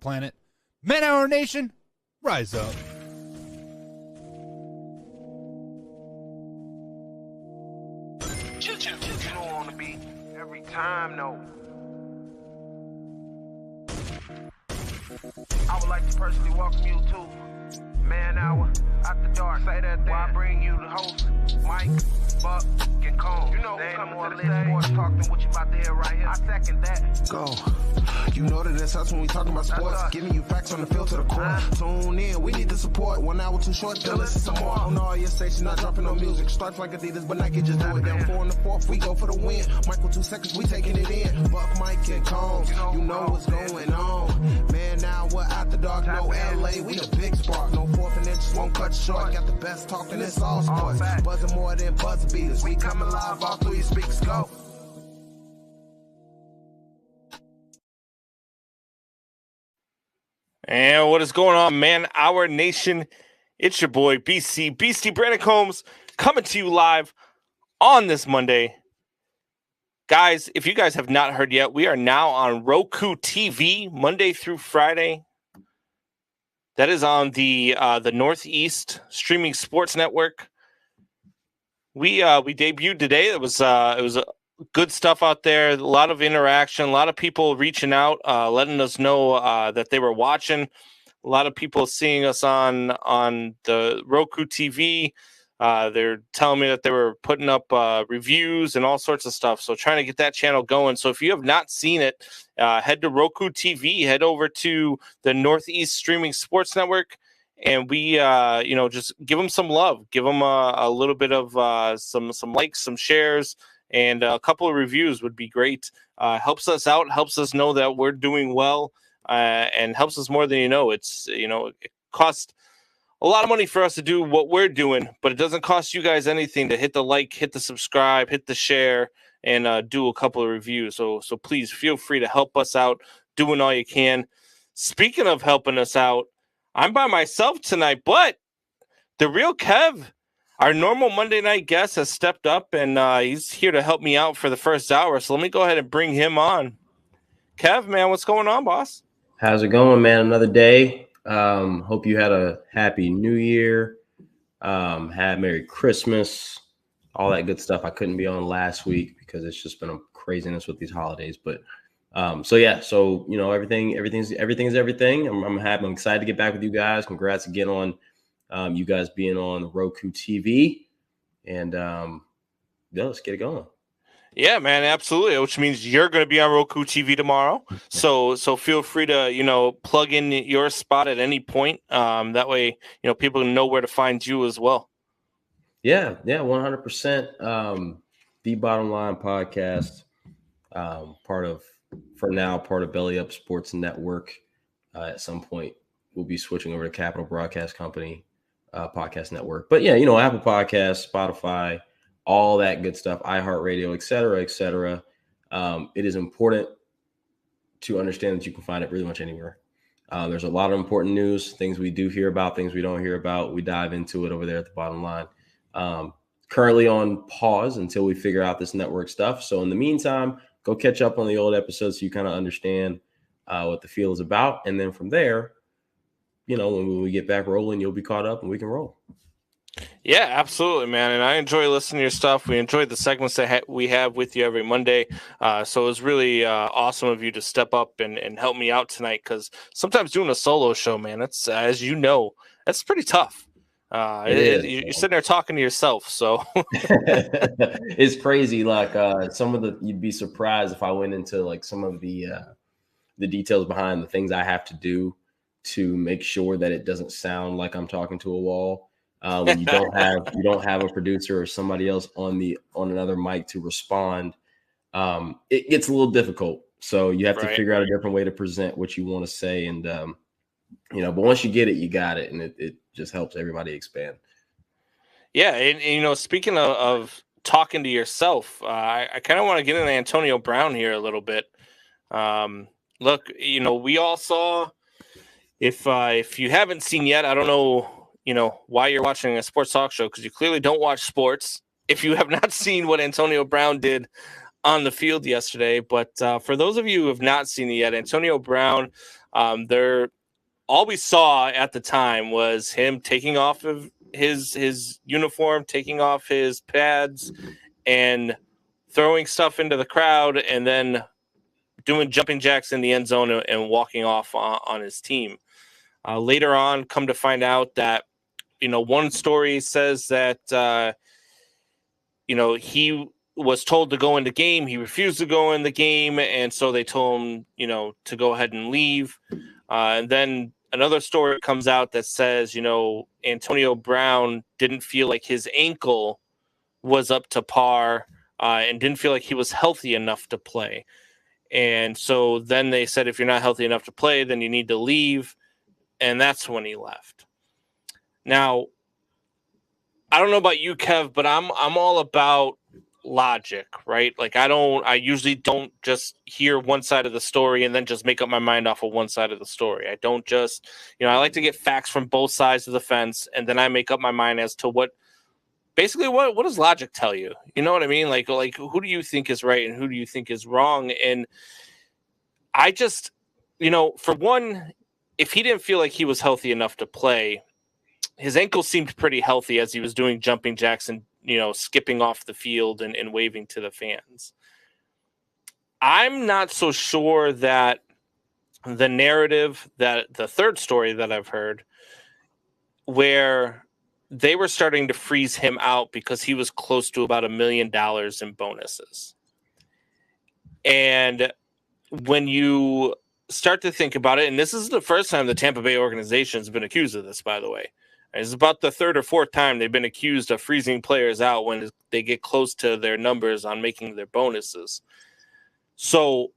planet. Man Hour Nation, rise up. You don't want to be every time, no. I would like to personally welcome you to Man Hour After Dark. Say that then. Why I bring you the host, Mike, Buck, and Cone. You know what's coming to the stage. More talk than what you about to hear right here. I second that. Go. You know that it's us when we talking about sports. Giving you facts on the field to the core. Tune in, we need the support. 1 hour too short, still listen some more. On all your stations, not dropping no music. Stripes like Adidas, but Nike just do it. Down 4 in the 4th, we go for the win. Michael 2 seconds, we taking it in. Buck, Mike, and Cone. You know what's going on. Man, now we're After Dark, no LA. We the big spark. No 4th and inches won't cut short. Got the best talking, it's all sports. Buzzing more than buzzer beaters. We coming live all through your speakers. Go. And what is going on, Man Hour Nation? It's your boy, BC, Beastie Brandon Combs, coming to you live on this Monday. Guys, if you guys have not heard yet, we are now on Roku TV, Monday through Friday. That is on the Northeast Streaming Sports Network. We debuted today. It was good stuff out there. A lot of interaction. A lot of people reaching out, letting us know that they were watching. A lot of people seeing us on the Roku TV. They're telling me that they were putting up reviews and all sorts of stuff. So trying to get that channel going. So if you have not seen it, head to Roku TV. Head over to the Northeast Streaming Sports Network. And we, just give them some love. Give them a little bit of some likes, some shares, and a couple of reviews would be great. Helps us out, helps us know that we're doing well, and helps us more than you know. It's, it costs a lot of money for us to do what we're doing, but it doesn't cost you guys anything to hit the like, hit the subscribe, hit the share, and do a couple of reviews. So please feel free to help us out doing all you can. Speaking of helping us out, I'm by myself tonight, but the real Kev, our normal Monday night guest, has stepped up, and he's here to help me out for the first hour. So let me go ahead and bring him on. Kev, man, what's going on, boss? How's it going, man? Another day. Hope you had a happy New Year. Had Merry Christmas, all that good stuff. I couldn't be on last week because it's just been a craziness with these holidays, but everything's everything. I'm happy. I'm excited to get back with you guys. Congrats again on you guys being on the Roku TV, and let's get it going. Yeah, man, absolutely. Which means you're going to be on Roku TV tomorrow. So feel free to plug in your spot at any point. That way people know where to find you as well. Yeah, 100%. The Bottom Line podcast, part of Belly Up Sports Network. At some point, we'll be switching over to Capital Broadcast Company podcast network. But Apple Podcasts, Spotify, all that good stuff, iHeartRadio, et cetera, et cetera. It is important to understand that you can find it pretty much anywhere. There's a lot of important news, things we do hear about, things we don't hear about. We dive into it over there at the Bottom Line. Currently on pause until we figure out this network stuff. So in the meantime, go catch up on the old episodes so you kind of understand what the feel is about. And then from there, when we get back rolling, you'll be caught up and we can roll. Yeah, absolutely, man. And I enjoy listening to your stuff. We enjoy the segments that we have with you every Monday. So it was really awesome of you to step up and help me out tonight, because sometimes doing a solo show, man, it's, as you know, that's pretty tough. You're sitting there talking to yourself. So it's crazy. Like you'd be surprised if I went into like some of the details behind the things I have to do to make sure that it doesn't sound like I'm talking to a wall. When you don't have a producer or somebody else on another mic to respond, it gets a little difficult. So you have to figure out a different way to present what you want to say. And, but once you get it, you got it. And it just helps everybody expand. Yeah. And speaking of talking to yourself, I kind of want to get into Antonio Brown here a little bit. Look, we all saw, if you haven't seen yet, I don't know, why you're watching a sports talk show, because you clearly don't watch sports. If you have not seen what Antonio Brown did on the field yesterday, but for those of you who have not seen it yet, Antonio Brown There, all we saw at the time was him taking off of his uniform, taking off his pads, and throwing stuff into the crowd, and then doing jumping jacks in the end zone and walking off on his team. Later on, come to find out that, one story says that, he was told to go in the game. He refused to go in the game. And so they told him, to go ahead and leave. And then another story comes out that says, Antonio Brown didn't feel like his ankle was up to par and didn't feel like he was healthy enough to play. And so then they said, if you're not healthy enough to play, then you need to leave. And that's when he left. Now, I don't know about you, Kev, but I'm all about logic, right? Like I usually don't just hear one side of the story and then just make up my mind off of one side of the story. I don't just, I like to get facts from both sides of the fence, and then I make up my mind as to what does logic tell you? You know what I mean? Like who do you think is right and who do you think is wrong? And I just, for one, if he didn't feel like he was healthy enough to play, his ankle seemed pretty healthy as he was doing jumping jacks and, skipping off the field and waving to the fans. I'm not so sure that the narrative, that the third story that I've heard, where they were starting to freeze him out because he was close to about $1 million in bonuses. And when you start to think about it, and this is the first time the Tampa Bay organization has been accused of this, by the way. It's about the third or fourth time they've been accused of freezing players out when they get close to their numbers on making their bonuses. So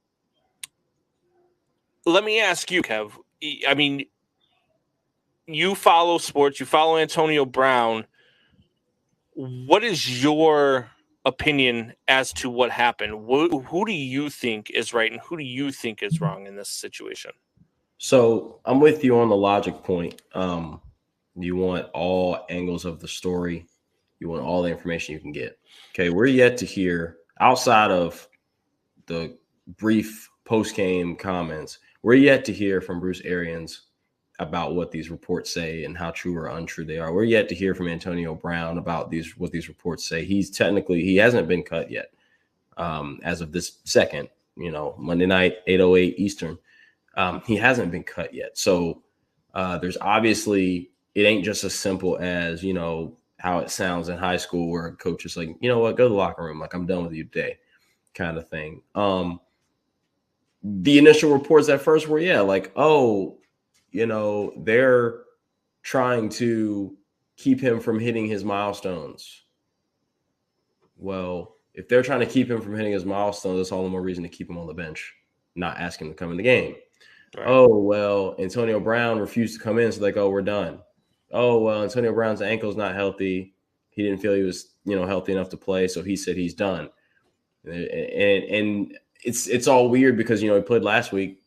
let me ask you, Kev. I mean, you follow sports, you follow Antonio Brown. What is your opinion as to what happened? Who do you think is right and who do you think is wrong in this situation? So I'm with you on the logic point. You want all angles of the story. You want all the information you can get. Okay, we're yet to hear, outside of the brief post-game comments, we're yet to hear from Bruce Arians about what these reports say and how true or untrue they are. We're yet to hear from Antonio Brown about what these reports say. He hasn't been cut yet as of this second, Monday night, 8:08 Eastern. He hasn't been cut yet. So there's obviously, it ain't just as simple as, how it sounds in high school where a coach is like, you know what, go to the locker room. Like, I'm done with you today kind of thing. The initial reports at first were, they're trying to keep him from hitting his milestones. Well, if they're trying to keep him from hitting his milestones, that's all the more reason to keep him on the bench, not ask him to come in the game. Right. Oh, well, Antonio Brown refused to come in, so we're done. Oh, well, Antonio Brown's ankle's not healthy. He didn't feel he was, healthy enough to play, so he said he's done. And it's all weird because, he played last week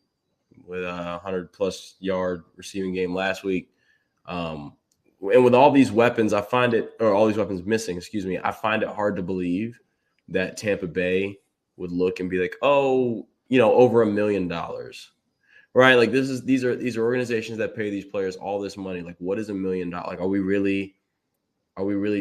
with a 100-plus yard receiving game last week. And with all these weapons, all these weapons missing, I find it hard to believe that Tampa Bay would look and be like, oh, over $1 million. Right, like these are organizations that pay these players all this money. Like, what is $1 million? Like, are we really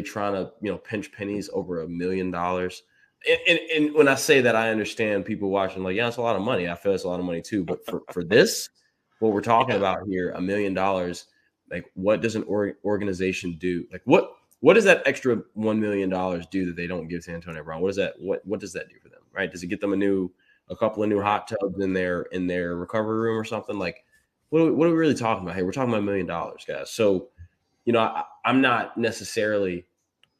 trying to pinch pennies over $1 million? And when I say that, I understand people watching like, yeah, it's a lot of money. I feel it's a lot of money too. But for this, what we're talking about here, $1 million. Like, what does an organization do? Like, what does that extra $1 million do that they don't give to Antonio Brown? What does that do for them? Right? Does it get them a couple of new hot tubs in their recovery room or something? Like, what are we really talking about here? We're talking about $1 million, guys. So, I'm not necessarily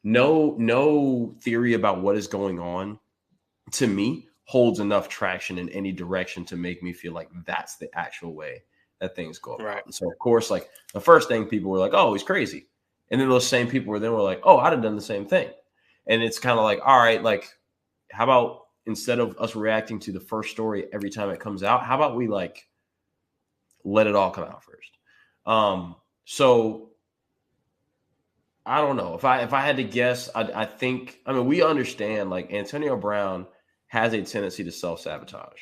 no theory about what is going on to me holds enough traction in any direction to make me feel like that's the actual way that things go about. Right. And so, of course, like the first thing people were like, oh, he's crazy. And then those same people were like, oh, I'd have done the same thing. And it's kind of like, all right, like, how about, instead of us reacting to the first story every time it comes out, how about we like let it all come out first? So I don't know. If I had to guess, I think, we understand like Antonio Brown has a tendency to self-sabotage.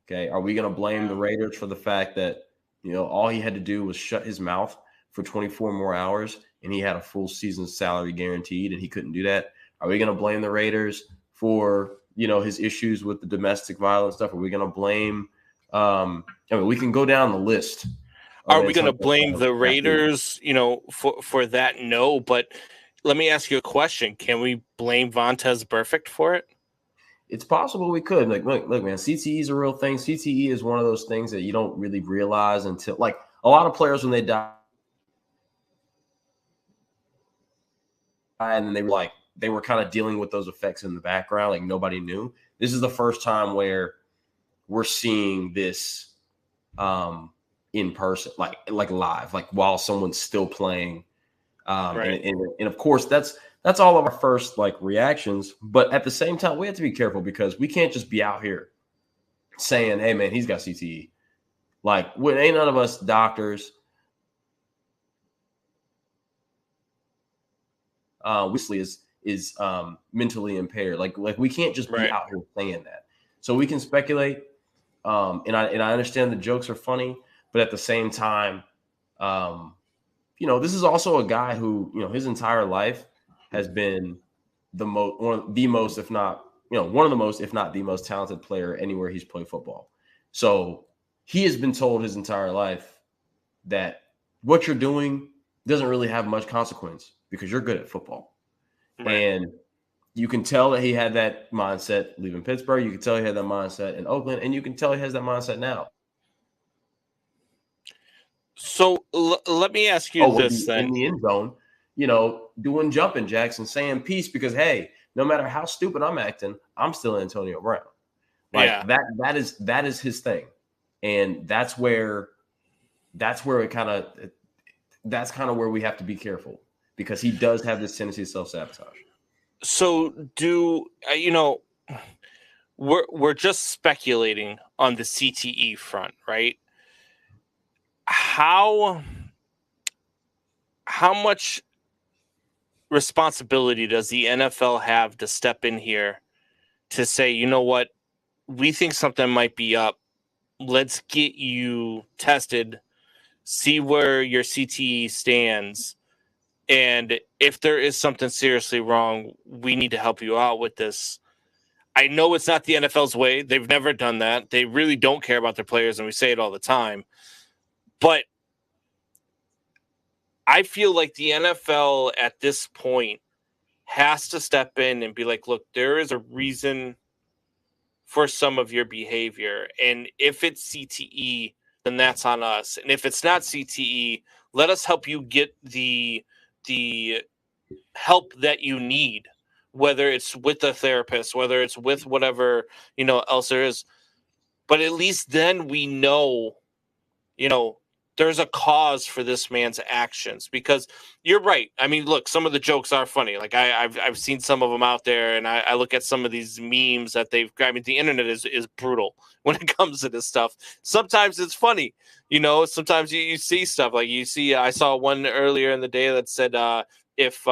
Okay. Are we going to blame the Raiders for the fact that, all he had to do was shut his mouth for 24 more hours and he had a full season salary guaranteed and he couldn't do that? Are we going to blame the Raiders for, his issues with the domestic violence stuff? Are we going to blame we can go down the list. Are we going to blame the Raiders, for that? No, but let me ask you a question. Can we blame Vontaze Burfict for it? It's possible we could. Like, look, man, CTE is a real thing. CTE is one of those things that you don't really realize until, like, a lot of players when they die, and then they were kind of dealing with those effects in the background, like nobody knew. This is the first time where we're seeing this in person, like live, like while someone's still playing. Right. And of course, that's all of our first reactions. But at the same time, we have to be careful because we can't just be out here saying, "Hey, man, he's got CTE." Like, ain't none of us doctors. Wesley is mentally impaired. Like we can't just be out here saying that. So we can speculate. And I understand the jokes are funny, but at the same time, this is also a guy who, his entire life has been one of the most, if not the most talented player anywhere he's played football. So he has been told his entire life that what you're doing doesn't really have much consequence because you're good at football. Right. And you can tell that he had that mindset leaving Pittsburgh. You can tell he had that mindset in Oakland, and you can tell he has that mindset now. So let me ask you this then. In the end zone, doing jumping jacks and saying peace because, hey, no matter how stupid I'm acting, I'm still Antonio Brown. That is his thing. And that's where that's kind of where we have to be careful because he does have this tendency to self-sabotage. So we're just speculating on the CTE front, right? How much responsibility does the NFL have to step in here to say, you know what, we think something might be up. Let's get you tested, see where your CTE stands. And if there is something seriously wrong, we need to help you out with this. I know it's not the NFL's way. They've never done that. They really don't care about their players, and we say it all the time. But I feel like the NFL at this point has to step in and be like, look, there is a reason for some of your behavior. And if it's CTE, then that's on us. And if it's not CTE, let us help you get the help that you need, whether it's with a therapist, whether it's with whatever, else there is. But at least then we know, there's a cause for this man's actions, because you're right. I mean, look, some of the jokes are funny. Like I've seen some of them out there, and I look at some of these memes that the internet is brutal when it comes to this stuff. Sometimes it's funny, sometimes you see stuff like I saw one earlier in the day that said, if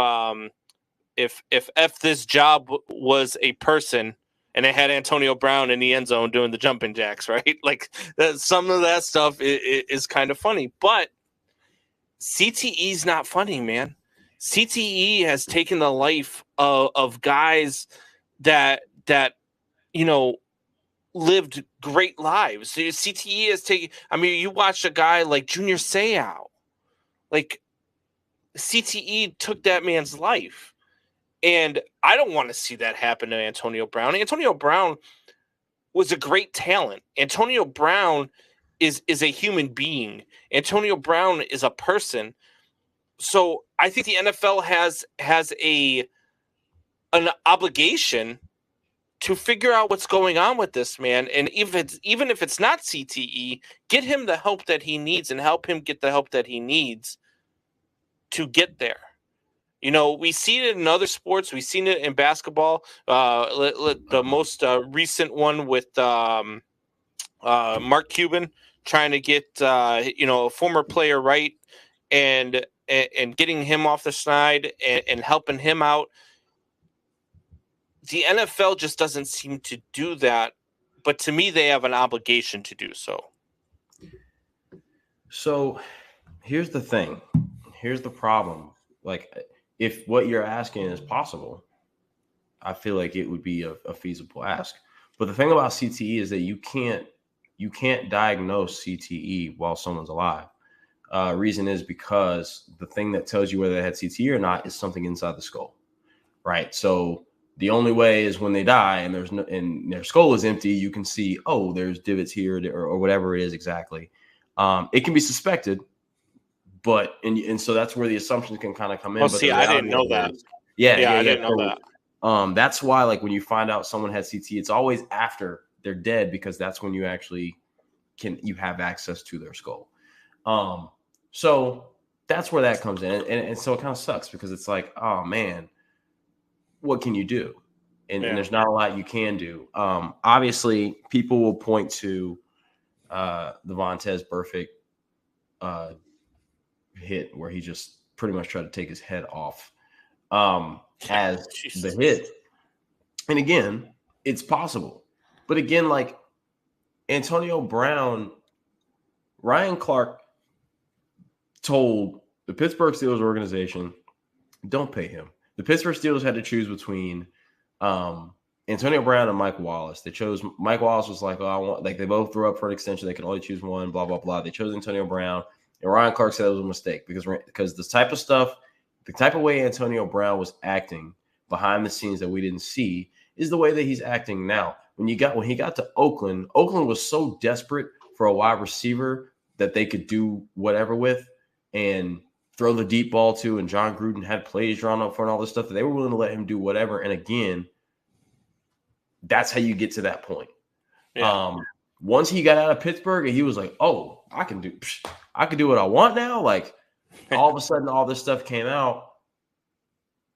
this job was a person, and it had Antonio Brown in the end zone doing the jumping jacks, right? Like some of that stuff is kind of funny, but CTE is not funny, man. CTE has taken the life of guys that lived great lives. So CTE has taken. I mean, you watch a guy like Junior Seau, like CTE took that man's life. And I don't want to see that happen to Antonio Brown. Antonio Brown was a great talent. Antonio Brown is a human being. Antonio Brown is a person. So I think the NFL has an obligation to figure out what's going on with this man. And even if it's not CTE, get him the help that he needs and help him get the help that he needs to get there. We see it in other sports. We've seen it in basketball. The most recent one with Mark Cuban trying to get a former player right and getting him off the side and helping him out. The NFL just doesn't seem to do that but to me, they have an obligation to do so. So here's the thing. Here's the problem. Like, if what you're asking is possible, I feel like it would be a feasible ask. But the thing about CTE is that you can't diagnose CTE while someone's alive. Reason is because the thing that tells you whether they had CTE or not is something inside the skull, right? So the only way is when they die and their skull is empty, you can see, oh, there's divots here or whatever it is exactly. It can be suspected, but and so that's where the assumptions can kind of come in. Well, but see, I didn't know that. Yeah, I didn't know that. That's why, like, when you find out someone had CTE, it's always after they're dead, because that's when you actually you have access to their skull. So that's where that comes in, and so it kind of sucks because it's like, oh man, what can you do? And there's not a lot you can do. Obviously, people will point to the Vontaze Burfict hit where he just pretty much tried to take his head off as the hit. And again, it's possible. But again, like Antonio Brown, Ryan Clark told the Pittsburgh Steelers organization, don't pay him. The Pittsburgh Steelers had to choose between Antonio Brown and Mike Wallace. They chose Mike Wallace was like, oh, I want, like, they both threw up for an extension. They could only choose one, blah, blah, blah. They chose Antonio Brown. And Ryan Clark said it was a mistake because this type of stuff, the type of way Antonio Brown was acting behind the scenes that we didn't see is the way that he's acting now. When he got to Oakland was so desperate for a wide receiver that they could do whatever with and throw the deep ball to, and John Gruden had plays drawn up for and all this stuff that they were willing to let him do whatever. And again, that's how you get to that point. Yeah. Once he got out of Pittsburgh and he was like, oh, I can do what I want now. Like, all of a sudden, all this stuff came out.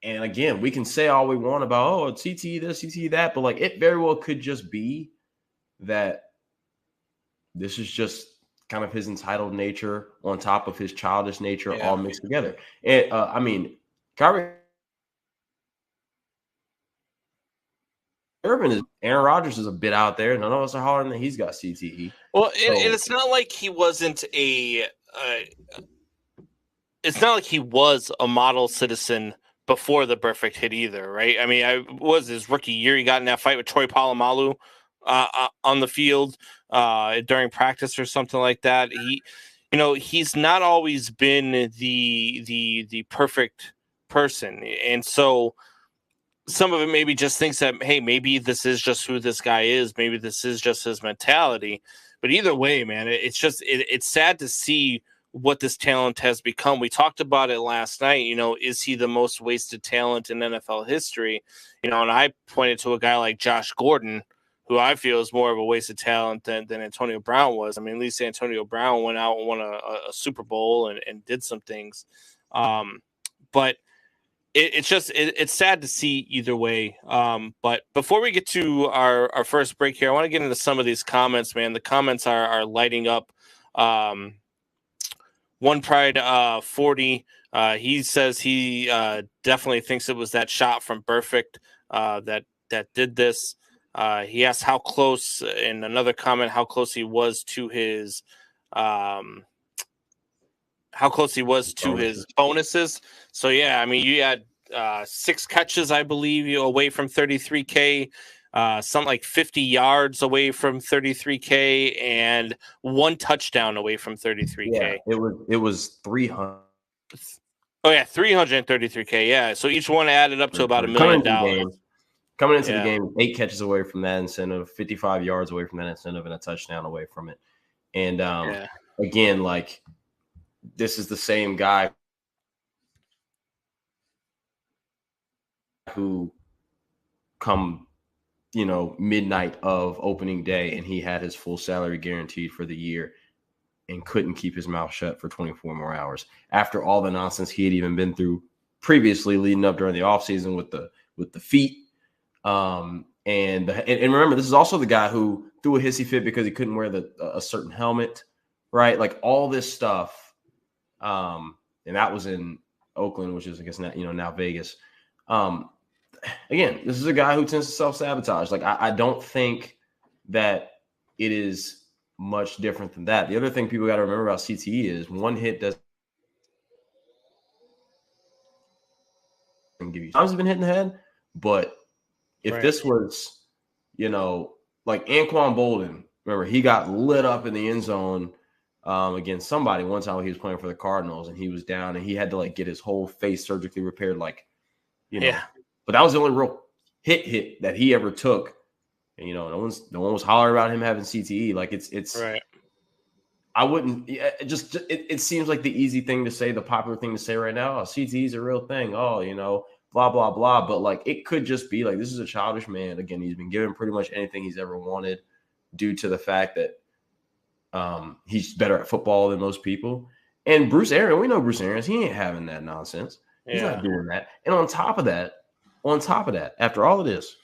And again, we can say all we want about, oh, it's CTE this, CTE that, but like, it very well could just be that this is just kind of his entitled nature on top of his childish nature, all mixed together. And I mean, Kyrie Irvin is Aaron Rodgers is a bit out there. None of us are hollering that he's got CTE. Well, and it's not like he wasn't it's not like he was a model citizen before the Burfict hit either, right? I mean, his rookie year. He got in that fight with Troy Polamalu on the field during practice or something like that. He's not always been the perfect person, and so some of it maybe just thinks that, hey, maybe this is just who this guy is. Maybe this is just his mentality. But either way, man, it's sad to see what this talent has become. We talked about it last night. Is he the most wasted talent in NFL history? And I pointed to a guy like Josh Gordon, who I feel is more of a wasted talent than Antonio Brown was. I mean, at least Antonio Brown went out and won a Super Bowl and did some things. But it's sad to see either way. But before we get to our first break here, I want to get into some of these comments, man. The comments are lighting up. One Pride 40, he says he definitely thinks it was that shot from Burfict that did this. He asked how close, in another comment, how close he was to his bonuses. So yeah, I mean, you had 6 catches, I believe, away from 33K, something like 50 yards away from 33K, and 1 touchdown away from 33K. Yeah, it was 300. Oh yeah, 333K. Yeah, so each one added up to about $1 million. Coming into the game, 8 catches away from that incentive, 55 yards away from that incentive, and a touchdown away from it. And again, like, this is the same guy who come, midnight of opening day, and he had his full salary guaranteed for the year and couldn't keep his mouth shut for 24 more hours after all the nonsense he had even been through previously leading up during the offseason with the feet. And remember, this is also the guy who threw a hissy fit because he couldn't wear a certain helmet, right? Like, all this stuff. And that was in Oakland, which is, I guess, now Vegas. Again, this is a guy who tends to self-sabotage. Like, I don't think that it is much different than that. The other thing people got to remember about CTE is one hit doesn't give you. Times have been hit in the head, but if this was, like Anquan Bolden, remember he got lit up in the end zone against somebody one time when he was playing for the Cardinals, and he was down and he had to like get his whole face surgically repaired, But that was the only real hit that he ever took. And, no one was hollering about him having CTE. Like it's right. I wouldn't it seems like the easy thing to say, the popular thing to say right now. Oh, CTE is a real thing. Oh, blah, blah, blah. But like, it could just be like, this is a childish man. Again, he's been given pretty much anything he's ever wanted due to the fact that he's better at football than most people. And Bruce Arians, we know Bruce Arians, he ain't having that nonsense. He's not doing that. And on top of that, after all of this,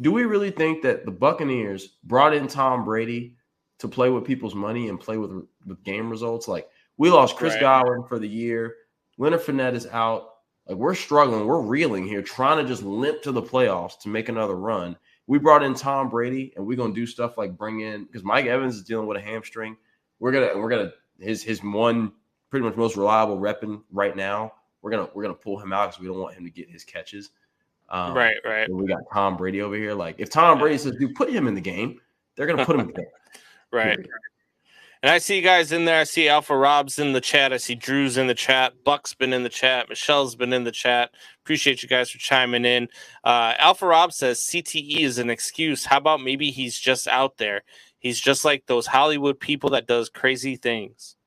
do we really think that the Buccaneers brought in Tom Brady to play with people's money and play with game results? Like, we lost Chris Godwin for the year. Leonard Fournette is out. Like, we're struggling. We're reeling here, trying to just limp to the playoffs to make another run. We brought in Tom Brady, and we're gonna do stuff like bring in, because Mike Evans is dealing with a hamstring. We're gonna his one pretty much most reliable weapon right now. We're gonna pull him out because we don't want him to get his catches. Right. And we got Tom Brady over here. Like, if Tom Brady says, "Dude, put him in the game," they're gonna put him in the game. Right. And I see you guys in there. I see Alpha Rob's in the chat. I see Drew's in the chat. Buck's been in the chat. Michelle's been in the chat. Appreciate you guys for chiming in. Alpha Rob says CTE is an excuse. How about maybe he's just out there? He's just like those Hollywood people that does crazy things.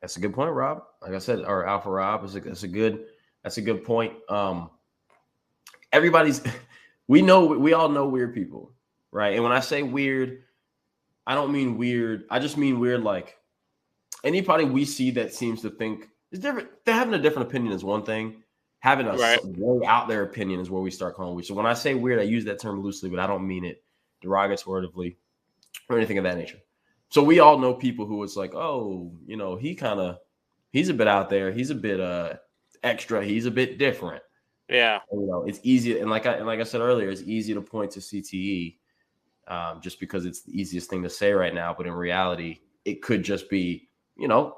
That's a good point, Rob. Like I said, or Alpha Rob that's a good point. We all know weird people, right? And when I say weird, I don't mean weird. I just mean weird like anybody we see that seems to think is different. They're having a different opinion is one thing. Having a way out there opinion is where we start calling weird. So when I say weird, I use that term loosely, but I don't mean it derogatorily or anything of that nature. So we all know people who it's like, oh, he's a bit out there. He's a bit extra. He's a bit different. Yeah. And, it's easy. And like I said earlier, it's easy to point to CTE just because it's the easiest thing to say right now. But in reality, it could just be,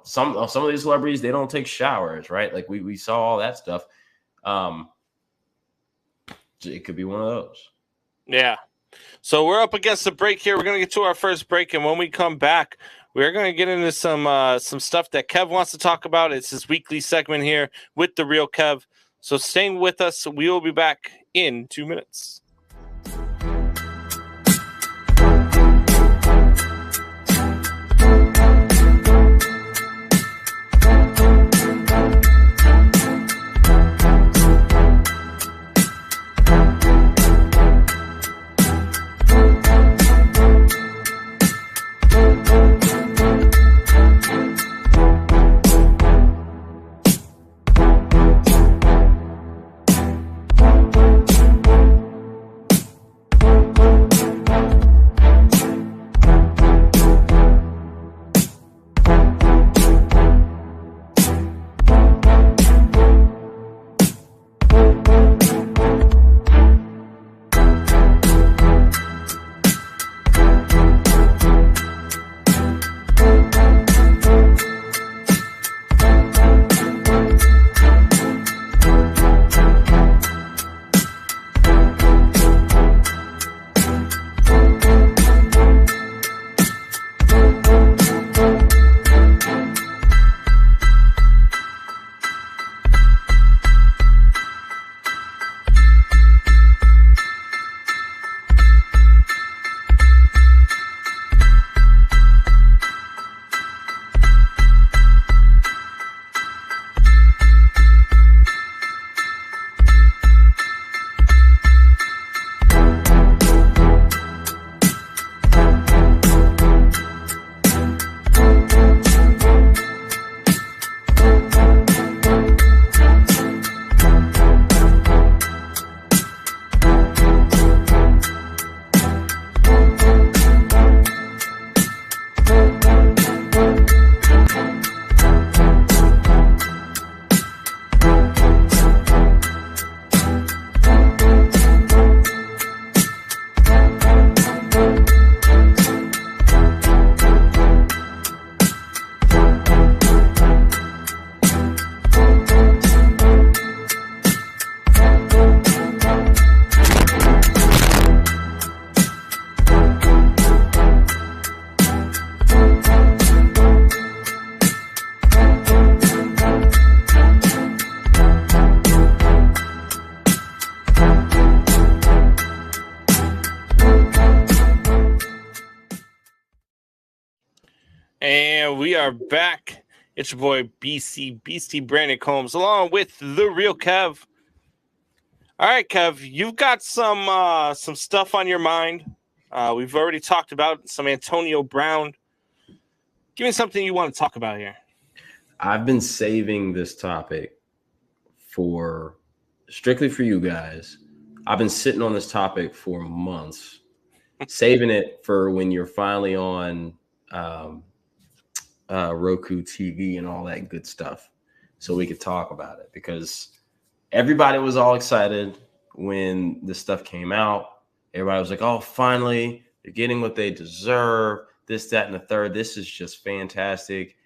some of these celebrities, they don't take showers, right? Like we saw all that stuff. It could be one of those. Yeah. So we're up against the break here. We're going to get to our first break. And when we come back, we're going to get into some stuff that Kev wants to talk about. It's his weekly segment here with the real Kev. So staying with us. We will be back in 2 minutes. And we are back. It's your boy BC Beastie Brandon Combs, along with the real Kev. All right, Kev, you've got some stuff on your mind. We've already talked about some Antonio Brown. Give me something you want to talk about here. I've been saving this topic strictly for you guys. I've been sitting on this topic for months, saving it for when you're finally on Roku TV and all that good stuff, so we could talk about it, because everybody was all excited when this stuff came out. Everybody was like, oh, finally, they're getting what they deserve, this, that, and the third. This is just fantastic.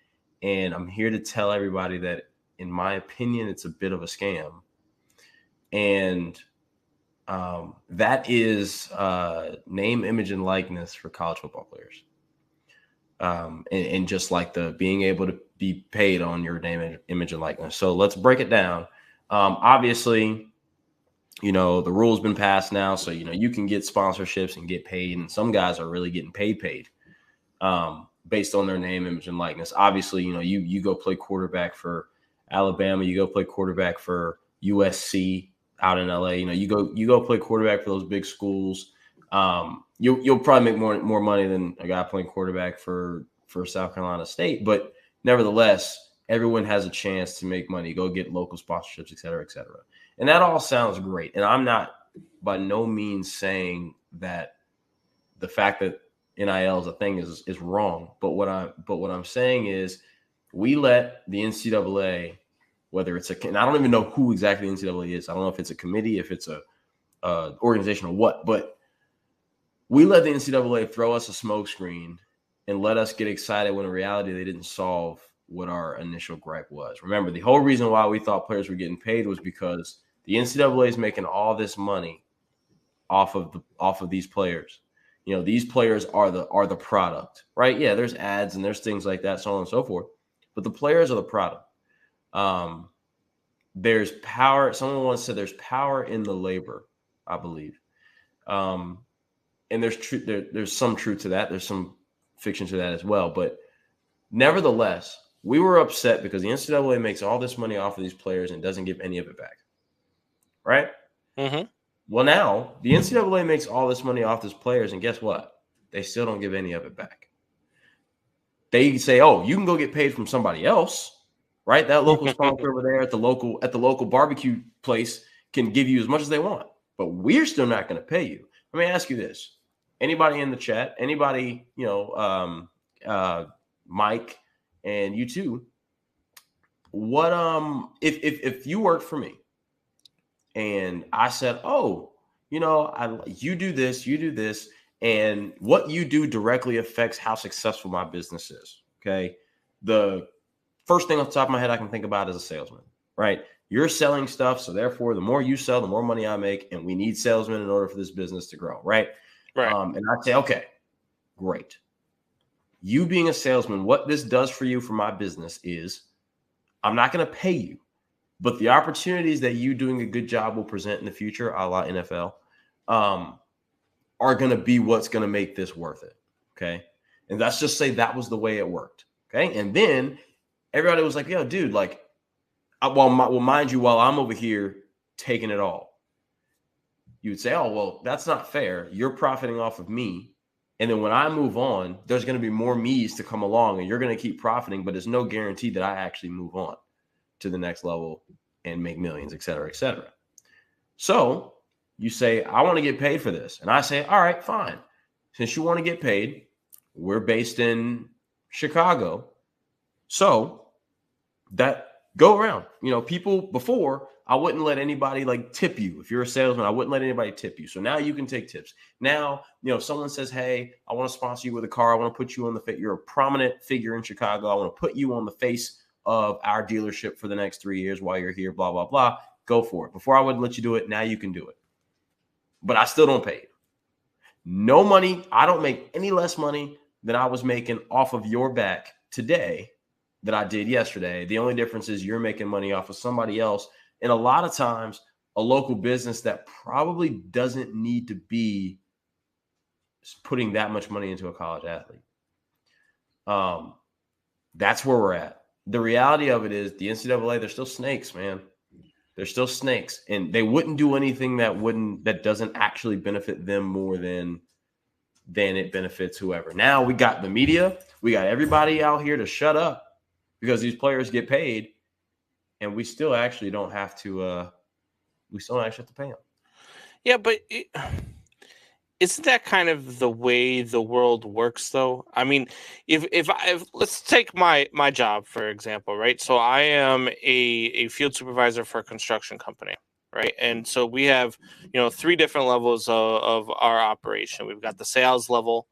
And I'm here to tell everybody that, in my opinion, it's a bit of a scam. And that is name, image, and likeness for college football players. And just like the being able to be paid on your name, image, and likeness. So let's break it down. Obviously, the rule's been passed now, so you can get sponsorships and get paid, and some guys are really getting paid based on their name, image, and likeness. Obviously, you go play quarterback for Alabama, you go play quarterback for USC out in LA, you go play quarterback for those big schools. You'll probably make more money than a guy playing quarterback for South Carolina State, but nevertheless, everyone has a chance to make money, go get local sponsorships, et cetera, et cetera. And that all sounds great. And I'm not by no means saying that the fact that NIL is a thing is wrong. But what I'm saying is, we let the NCAA, whether it's and I don't even know who exactly the NCAA is. I don't know if it's a committee, if it's a organization or what, but we let the NCAA throw us a smokescreen and let us get excited when in reality they didn't solve what our initial gripe was. Remember, the whole reason why we thought players were getting paid was because the NCAA is making all this money off of these players. These players are the product, right? Yeah, there's ads and there's things like that, so on and so forth. But the players are the product. There's power. Someone once said there's power in the labor, I believe. And there's some truth to that. There's some fiction to that as well. But nevertheless, we were upset because the NCAA makes all this money off of these players and doesn't give any of it back. Right? Mm-hmm. Well, now the NCAA makes all this money off these players, and guess what? They still don't give any of it back. They say, "Oh, you can go get paid from somebody else, right? That local sponsor over there at the local barbecue place can give you as much as they want, but we're still not going to pay you." Let me ask you this: anybody in the chat, anybody, Mike, and you too, what if you worked for me and I said, "Oh, you do this, and what you do directly affects how successful my business is." Okay. The first thing off the top of my head I can think about is a salesman, right? You're selling stuff, so therefore the more you sell, the more money I make, and we need salesmen in order for this business to grow, right? Right. And I'd say, okay, great. You being a salesman, what this does for you for my business is I'm not going to pay you, but the opportunities that you doing a good job will present in the future, a la NFL, are going to be what's going to make this worth it. Okay. And let's just say that was the way it worked. Okay. And then everybody was like, yo, dude, like, mind you, while I'm over here taking it all, you would say, oh, well, that's not fair. You're profiting off of me. And then when I move on, there's going to be more me's to come along and you're going to keep profiting, but there's no guarantee that I actually move on to the next level and make millions, et cetera, et cetera. So you say, I want to get paid for this. And I say, all right, fine. Since you want to get paid, we're based in Chicago. So that go around, people before, I wouldn't let anybody like tip you. If you're a salesman, I wouldn't let anybody tip you. So now you can take tips. Now, if someone says, hey, I want to sponsor you with a car. I want to put you on the face. You're a prominent figure in Chicago. I want to put you on the face of our dealership for the next 3 years while you're here, blah, blah, blah. Go for it. Before I wouldn't let you do it. Now you can do it. But I still don't pay you. No money. I don't make any less money than I was making off of your back today that I did yesterday. The only difference is you're making money off of somebody else. And a lot of times, a local business that probably doesn't need to be putting that much money into a college athlete. That's where we're at. The reality of it is the NCAA, they're still snakes, man. They're still snakes, and they wouldn't do anything that doesn't actually benefit them more than it benefits whoever. Now we got the media, we got everybody out here to shut up because these players get paid, and we still actually don't have to. We still don't actually have to pay them. Yeah, but isn't that kind of the way the world works, though? I mean, if let's take my job for example, right? So I am a field supervisor for a construction company, right? And so we have 3 different levels of our operation. We've got the sales level,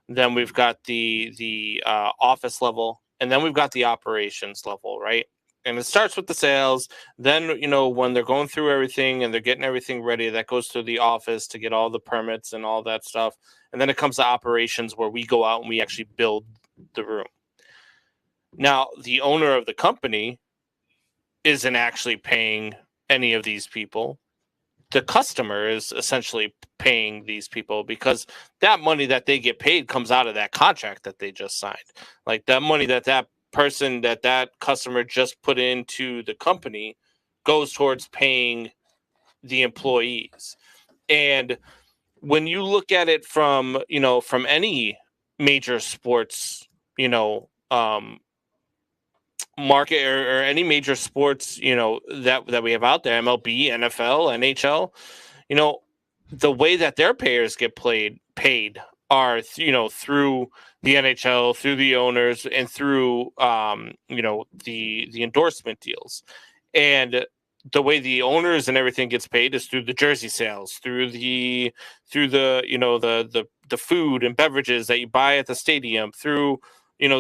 then we've got the office level, and then we've got the operations level, right? And it starts with the sales. Then, when they're going through everything and they're getting everything ready, that goes to the office to get all the permits and all that stuff. And then it comes to operations where we go out and we actually build the room. Now, the owner of the company isn't actually paying any of these people. The customer is essentially paying these people because that money that they get paid comes out of that contract that they just signed. Like that money that person that customer just put into the company goes towards paying the employees. And when you look at it from any major sports market or any major sports that we have out there, MLB, NFL, NHL, the way that their players get paid are through the NHL, through the owners, and through the endorsement deals. And the way the owners and everything gets paid is through the jersey sales, through the food and beverages that you buy at the stadium, through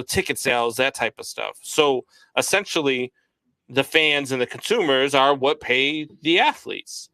ticket sales, that type of stuff. So essentially the fans and the consumers are what pay the athletes.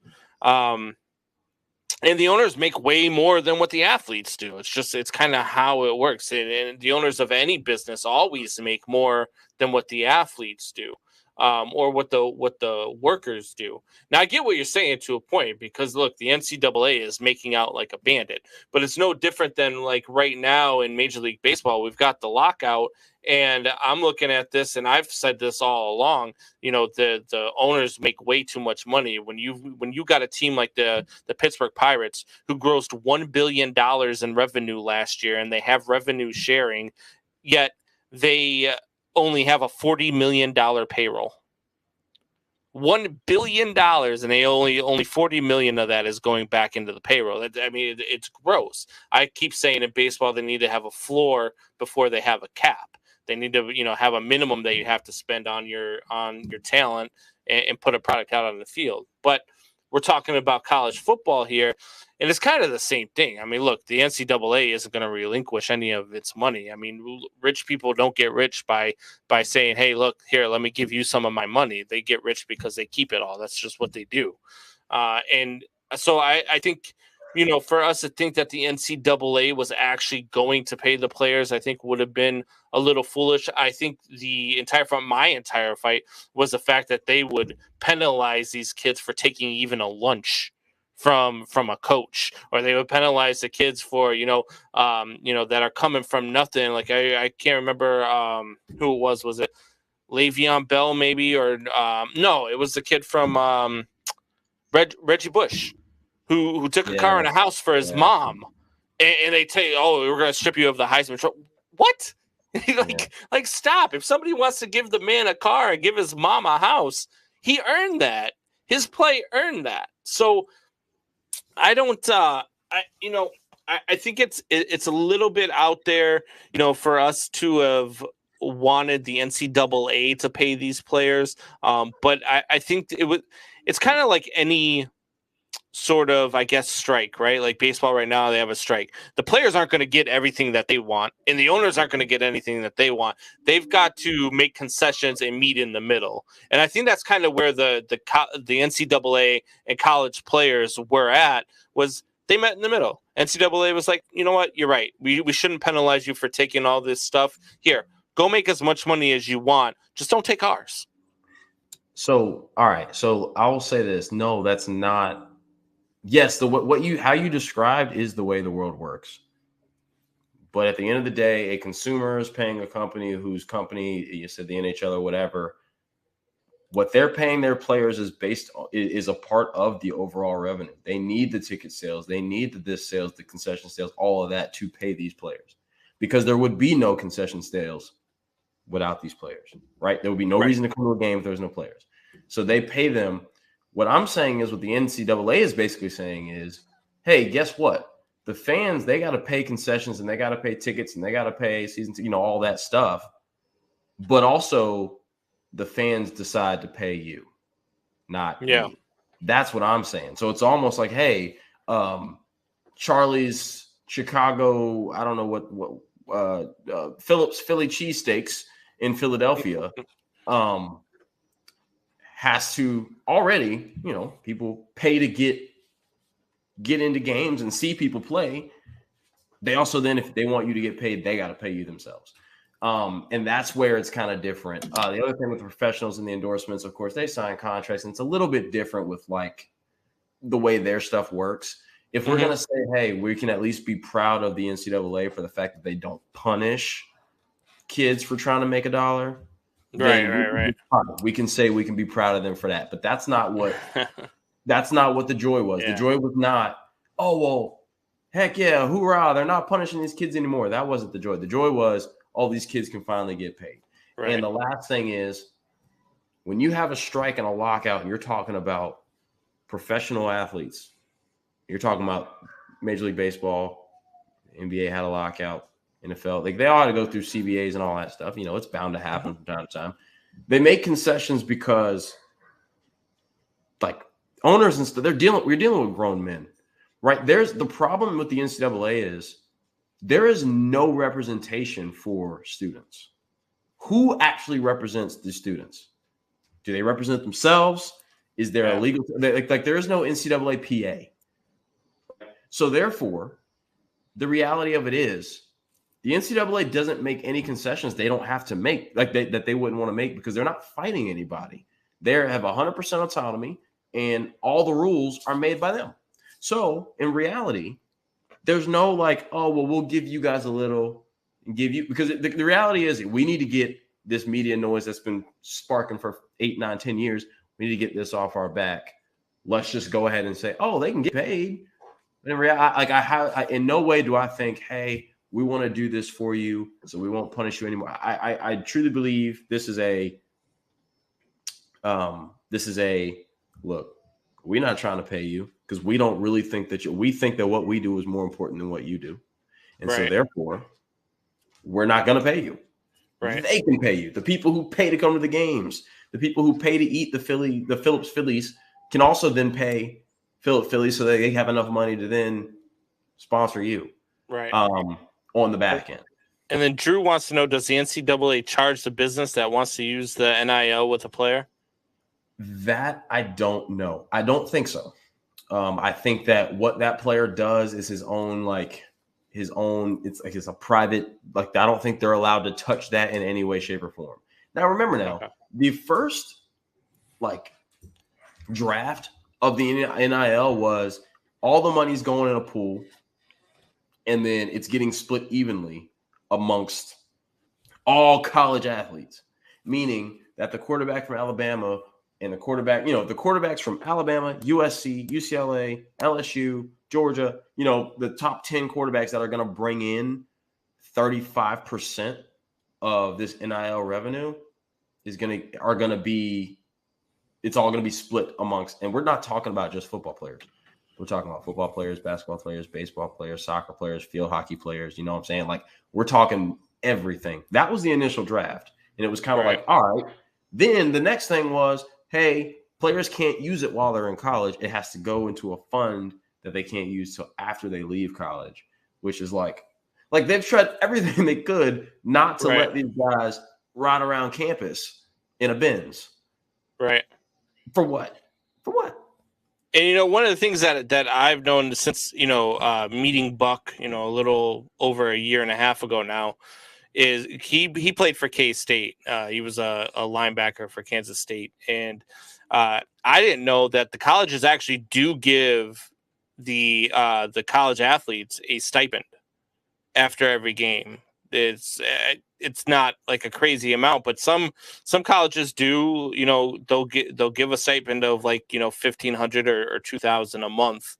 And the owners make way more than what the athletes do. It's kind of how it works. And the owners of any business always make more than what the athletes do, or what the workers do. Now, I get what you're saying to a point, because look, the NCAA is making out like a bandit, but it's no different than like right now in Major League Baseball, we've got the lockout. And I'm looking at this, and I've said this all along. The owners make way too much money. When you got a team like the Pittsburgh Pirates, who grossed $1 billion in revenue last year, and they have revenue sharing, yet they only have a $40 million payroll. $1 billion, and they only 40 million of that is going back into the payroll. It's gross. I keep saying in baseball they need to have a floor before they have a cap. They need to, have a minimum that you have to spend on your talent and put a product out on the field. But we're talking about college football here, and it's kind of the same thing. I mean, look, the NCAA isn't going to relinquish any of its money. I mean, rich people don't get rich by saying, "Hey, look here, let me give you some of my money." They get rich because they keep it all. That's just what they do. And so I think, for us to think that the NCAA was actually going to pay the players, I think would have been a little foolish. I think my entire fight was the fact that they would penalize these kids for taking even a lunch from a coach, or they would penalize the kids for, that are coming from nothing. Like I can't remember who it was. Was it Le'Veon Bell maybe? Or no, it was the kid from Reggie Bush, who took a car and a house for his mom, and they tell you, "Oh, we're going to strip you of the Heisman Trophy." What? Like, stop! If somebody wants to give the man a car and give his mom a house, he earned that. His play earned that. So I don't. I think it's a little bit out there, for us to have wanted the NCAA to pay these players. But I think it's kind of like any sort of, I guess, strike, right? Like baseball right now, they have a strike. The players aren't going to get everything that they want, and the owners aren't going to get anything that they want. They've got to make concessions and meet in the middle. And I think that's kind of where the NCAA and college players were at, was they met in the middle. NCAA was like, you know what? You're right. We shouldn't penalize you for taking all this stuff. Here, go make as much money as you want. Just don't take ours. So, all right. So I will say this. No, that's not. Yes, how you described is the way the world works. But at the end of the day, a consumer is paying a company whose company, you said the NHL or whatever, what they're paying their players is a part of the overall revenue. They need the ticket sales, they need the disc sales, the concession sales, all of that to pay these players, because there would be no concession sales without these players, right? There would be no reason to come to a game if there was no players. So they pay them. What I'm saying is, what the NCAA is basically saying is, hey, guess what? The fans, they got to pay concessions and they got to pay tickets and they got to pay season, all that stuff. But also, the fans decide to pay you, not me. That's what I'm saying. So it's almost like, hey, Charlie's Chicago, I don't know what Phillips Philly cheesesteaks in Philadelphia has to already, people pay to get into games and see people play. They also then, if they want you to get paid, they got to pay you themselves. And that's where it's kind of different. The other thing with the professionals and the endorsements, of course, they sign contracts, and it's a little bit different with like the way their stuff works. If we're going to say, hey, we can at least be proud of the NCAA for the fact that they don't punish kids for trying to make a dollar. Right. We can say we can be proud of them for that, but that's not what the joy was. Yeah. The joy was not, oh, well, heck yeah, hoorah, they're not punishing these kids anymore. That wasn't the joy. The joy was, all these kids can finally get paid. Right. And the last thing is, when you have a strike and a lockout, and you're talking about professional athletes, you're talking about Major League Baseball, NBA had a lockout, NFL, like they ought to go through CBAs and all that stuff. It's bound to happen from time to time. They make concessions because, like, owners and stuff, we're dealing with grown men, right? There's the problem with the NCAA is there is no representation for students. Who actually represents the students? Do they represent themselves? Is there a legal like there is no NCAA PA? So therefore, the reality of it is the NCAA doesn't make any concessions they don't have to make, like that they wouldn't want to make, because they're not fighting anybody. They have 100% autonomy, and all the rules are made by them. So in reality, there's no like, oh, well, we'll give you guys a little and give you, because the reality is we need to get this media noise that's been sparking for 8, 9, 10 years. We need to get this off our back. Let's just go ahead and say, oh, they can get paid. But in reality, in no way do I think, hey, we want to do this for you, so we won't punish you anymore. I truly believe this is a look, we're not trying to pay you because we don't really think that we think that what we do is more important than what you do. And so therefore, we're not going to pay you. Right. They can pay you. The people who pay to come to the games, the people who pay to eat the Phillips Phillies can also then pay Phillips Phillies so that they have enough money to then sponsor you. Right. On the back end. And then Drew wants to know, does the NCAA charge the business that wants to use the NIL with a player? That I don't know. I don't think so. I think that what that player does is his own, it's like it's a private, like I don't think they're allowed to touch that in any way, shape, or form. Now remember the first draft of the NIL was all the money's going in a pool, and then it's getting split evenly amongst all college athletes, meaning that the quarterback from Alabama and the quarterbacks from Alabama, USC, UCLA, LSU, Georgia, the top 10 quarterbacks that are going to bring in 35% of this NIL revenue it's all going to be split amongst, and we're not talking about just football players. We're talking about football players, basketball players, baseball players, soccer players, field hockey players. You know what I'm saying? Like, we're talking everything. That was the initial draft. And it was kind of like, all right. Then the next thing was, hey, players can't use it while they're in college. It has to go into a fund that they can't use till after they leave college, which is like they've tried everything they could not to let these guys ride around campus in a Benz. Right. For what? For what? And, one of the things that I've known since, meeting Buck, a little over a year and a half ago now, is he played for K-State. He was a linebacker for Kansas State. And I didn't know that the colleges actually do give the college athletes a stipend after every game. It's not like a crazy amount, but some colleges do. They'll give a stipend of like $1,500 or $2,000 a month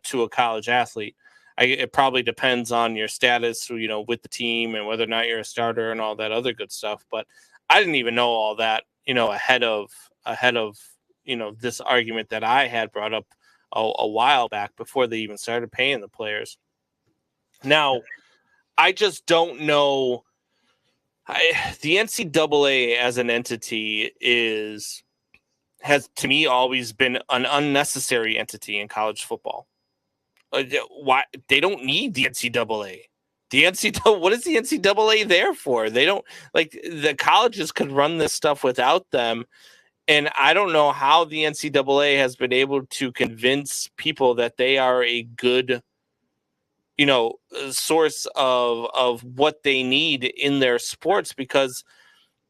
to a college athlete. It probably depends on your status, with the team and whether or not you're a starter and all that other good stuff. But I didn't even know all that, ahead of this argument that I had brought up a while back before they even started paying the players. Now, I just don't know. The NCAA as an entity has to me always been an unnecessary entity in college football. Why they don't need the NCAA? What is the NCAA there for? They don't the colleges could run this stuff without them. And I don't know how the NCAA has been able to convince people that they are a good, source of what they need in their sports. Because,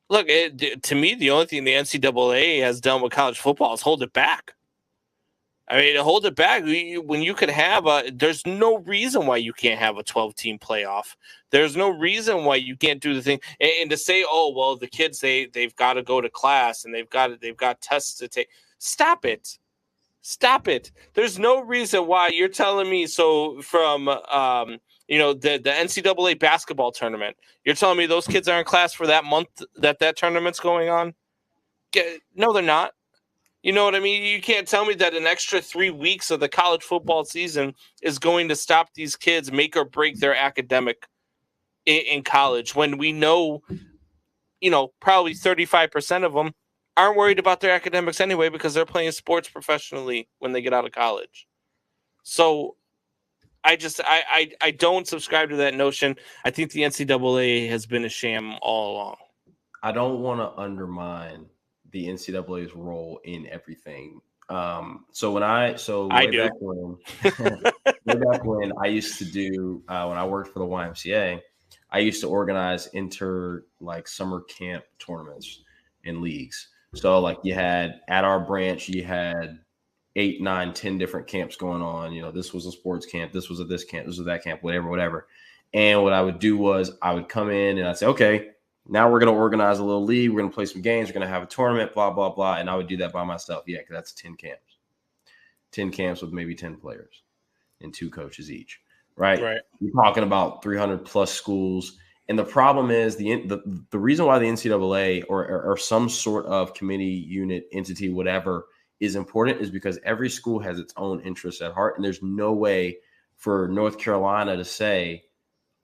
look, to me, the only thing the NCAA has done with college football is hold it back. I mean, hold it back when you could have there's no reason why you can't have a 12-team playoff. There's no reason why you can't do the thing. And to say, oh, well, the kids, they've got to go to class and they've got tests to take. Stop it. There's no reason why you're telling me. So from, the NCAA basketball tournament, you're telling me those kids are in class for that month that tournament's going on? No, they're not. You know what I mean? You can't tell me that an extra 3 weeks of the college football season is going to stop these kids, make or break their academic in college, when we know, probably 35% of them aren't worried about their academics anyway because they're playing sports professionally when they get out of college. So I don't subscribe to that notion. I think the NCAA has been a sham all along. I don't want to undermine the NCAA's role in everything. Way back when I used to do when I worked for the YMCA, I used to organize summer camp tournaments and leagues. So you had at our branch, you had 8, 9, 10 different camps going on. This was a sports camp, this was this camp, this was that camp, whatever. And what I would do was I would come in and I'd say, okay, now we're going to organize a little league. We're going to play some games. We're going to have a tournament, blah, blah, blah. And I would do that by myself. Yeah, because that's 10 camps. 10 camps with maybe 10 players and 2 coaches each, right? You're talking about 300 plus schools. And the problem is the reason why the NCAA or some sort of committee, unit, entity, whatever is important is because every school has its own interests at heart. And there's no way for North Carolina to say,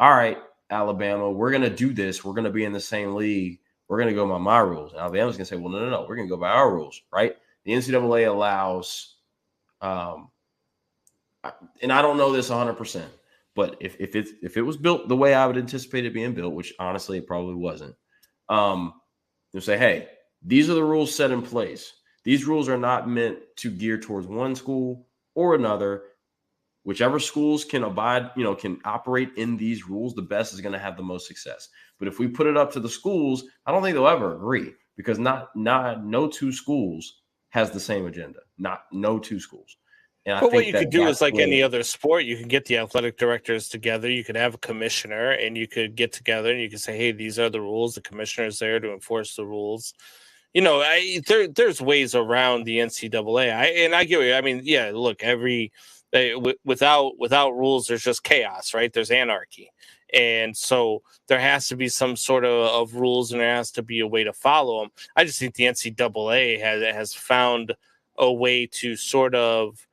all right, Alabama, we're going to do this. We're going to be in the same league. We're going to go by my rules. And Alabama's going to say, well, no. We're going to go by our rules, right? The NCAA allows, and I don't know this 100%, but if it was built the way I would anticipate it being built, which honestly it probably wasn't, they'll say, hey, these are the rules set in place. These rules are not meant to gear towards one school or another. Whichever schools can abide, can operate in these rules, the best is going to have the most success. But if we put it up to the schools, I don't think they'll ever agree because no 2 schools has the same agenda. No 2 schools. And what you could do is like any other sport, you can get the athletic directors together. You could have a commissioner and you could get together and you could say, hey, these are the rules. The commissioner is there to enforce the rules. There's ways around the NCAA. I get what I mean. Yeah, look, without rules, there's just chaos, right? There's anarchy. And so there has to be some sort of rules and there has to be a way to follow them. I just think the NCAA has found a way to sort of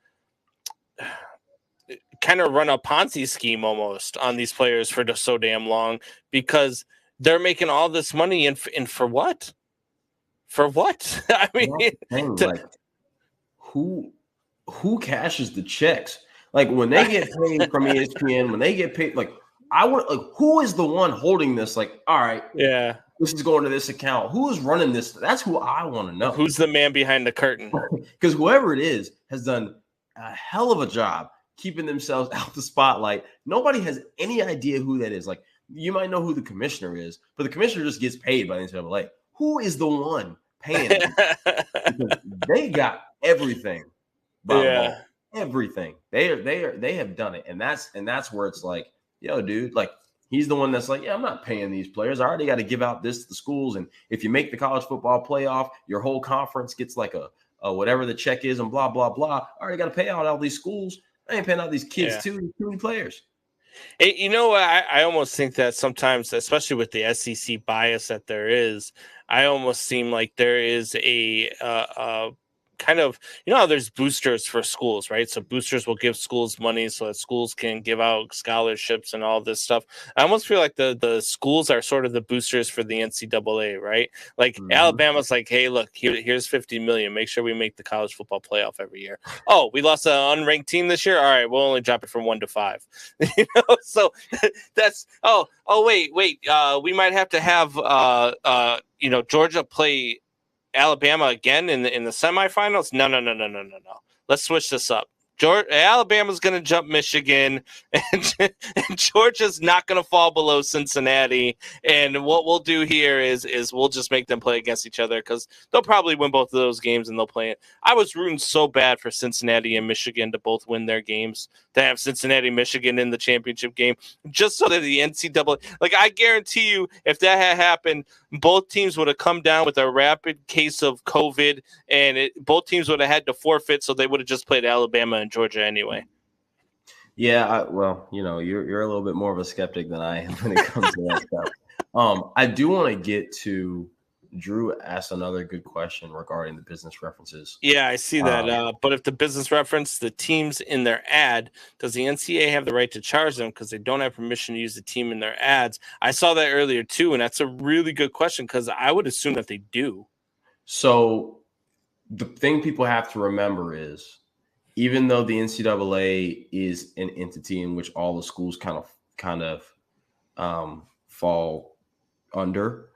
kind of run a Ponzi scheme almost on these players for so damn long because they're making all this money and for what? For what? I mean, who cashes the checks? When they get paid from ESPN, when they get paid, who is the one holding this? All right, yeah, this is going to this account. Who is running this? That's who I want to know. Who's the man behind the curtain? Because whoever it is has done a hell of a job keeping themselves out the spotlight. Nobody has any idea who that is. You might know who the commissioner is, but the commissioner just gets paid by the NCAA. Who is the one paying them? Because they got everything. Everything. They have done it. And that's where it's yo, dude, like he's the one that's like, yeah, I'm not paying these players. I already got to give out this to the schools. And if you make the college football playoff, your whole conference gets like a whatever the check is and blah, blah, blah. I already got to pay out all these schools. I ain't paying out these kids too many players. You know what? I almost think that sometimes, especially with the SEC bias that there is, I almost seem like there is a kind of, how there's boosters for schools, right? So boosters will give schools money so that schools can give out scholarships and all this stuff. I almost feel like the schools are sort of the boosters for the NCAA, right? Like Alabama's like, hey, look, here's $50 million. Make sure we make the college football playoff every year. Oh, we lost an unranked team this year. All right, we'll only drop it from 1 to 5. So that's wait. We might have to have Georgia play Alabama again in the semifinals. No. Let's switch this up. Alabama's going to jump Michigan, and Georgia's not going to fall below Cincinnati. And what we'll do here is we'll just make them play against each other because they'll probably win both of those games and they'll play it. I was rooting so bad for Cincinnati and Michigan to both win their games, to have Cincinnati, Michigan in the championship game, just so that the NCAA, like I guarantee you, if that had happened, both teams would have come down with a rapid case of COVID, and both teams would have had to forfeit, so they would have just played Alabama and Georgia anyway. Yeah, you're a little bit more of a skeptic than I am when it comes to that stuff. I do want to get to Drew asked another good question regarding the business references. Yeah, I see that. But if the business reference the teams in their ad, does the NCAA have the right to charge them because they don't have permission to use the team in their ads? I saw that earlier too, and that's a really good question because I would assume that they do. So the thing people have to remember is, even though the NCAA is an entity in which all the schools kind of fall under,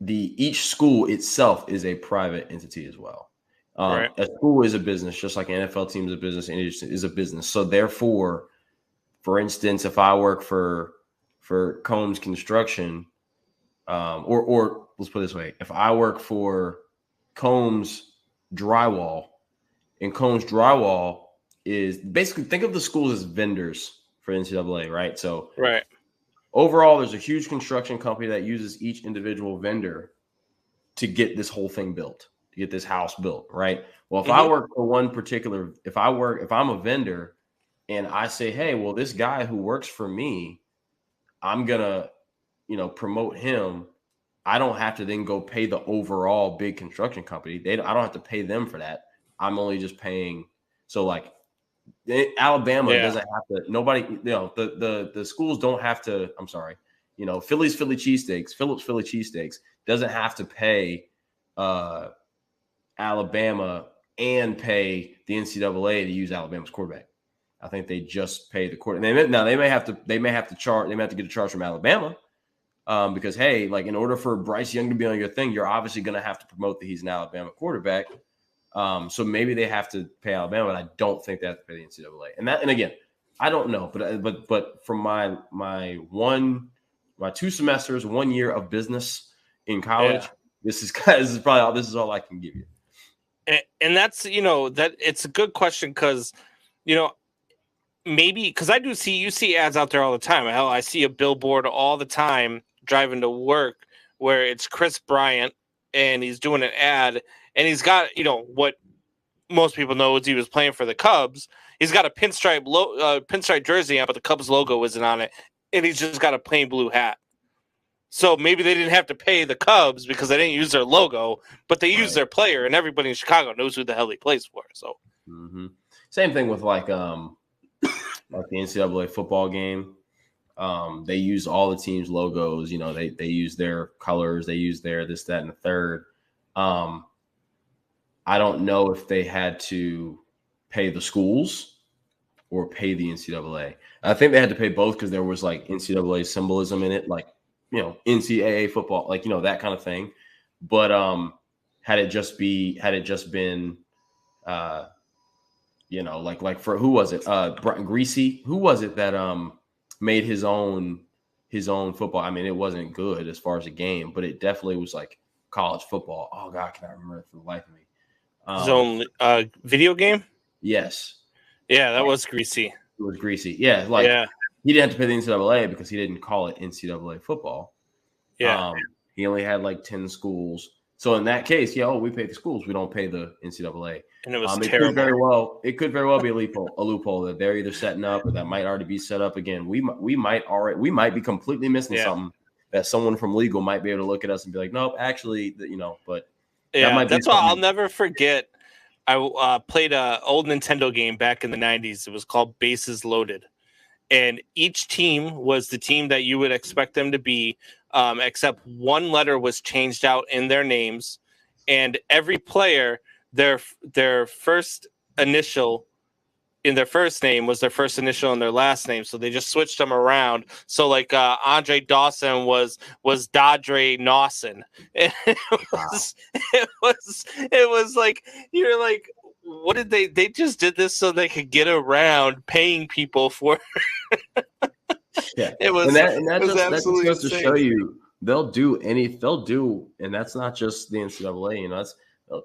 each school itself is a private entity as well. Right. A school is a business, just like an NFL team is a business, and it is a business. So therefore, for instance, if I work for Combs Construction, or let's put it this way, if I work for Combs Drywall, and Combs Drywall is basically, think of the schools as vendors for NCAA, right? So right. Overall, there's a huge construction company that uses each individual vendor to get this whole thing built, to get this house built, right? Well, if I work for one particular, if I'm a vendor and I say, hey, well, this guy who works for me, I'm going to, promote him. I don't have to then go pay the overall big construction company. I don't have to pay them for that. I'm only just paying. So like Alabama doesn't have to, nobody, the schools don't have to, I'm sorry, Phillips Philly cheesesteaks doesn't have to pay Alabama and pay the NCAA to use Alabama's quarterback. I think they just pay the quarterback. Now they may have to get a charge from Alabama because, hey, like in order for Bryce Young to be on your thing, you're obviously going to have to promote that he's an Alabama quarterback. So maybe they have to pay Alabama, but I don't think they have to pay the NCAA. And again, I don't know, but from my 2 semesters, 1 year of business in college, this is all I can give you. And that's that it's a good question because maybe because you see ads out there all the time. Hell, I see a billboard all the time driving to work where it's Chris Bryant and he's doing an ad. And he's got, what most people know is he was playing for the Cubs. He's got a pinstripe jersey on, but the Cubs logo isn't on it. And he's just got a plain blue hat. So maybe they didn't have to pay the Cubs because they didn't use their logo, but they used their player, and everybody in Chicago knows who the hell he plays for. So Same thing with like the NCAA football game. They use all the teams' logos. They use their colors. They use their this, that, and the third. I don't know if they had to pay the schools or pay the NCAA. I think they had to pay both because there was like NCAA symbolism in it, like, NCAA football, like, that kind of thing. But had it just been, like for who was it? Greasy. Who was it that made his own football? I mean, it wasn't good as far as a game, but it definitely was like college football. Oh God, can I remember it for the life of me? His own video game? Yes. Yeah, that was Greasy. It was Greasy. Yeah, he didn't have to pay the NCAA because he didn't call it NCAA football. Yeah. He only had like 10 schools. So in that case, we pay the schools. We don't pay the NCAA. And it was It terrible. could very well be a loophole that they're either setting up or that might already be set up. Again, we might be completely missing something that someone from legal might be able to look at us and be like, nope, actually, but that's why I'll never forget. I played an old Nintendo game back in the 90s. It was called Bases Loaded. And each team was the team that you would expect them to be, except one letter was changed out in their names. And every player, their first initial in their first name was their first initial in their last name. So they just switched them around. So like Andre Dawson was Dodre Nawson. And it was like, you're like, what did they just did this so they could get around paying people for Yeah. It was, that's just to show you they'll do, and that's not just the NCAA,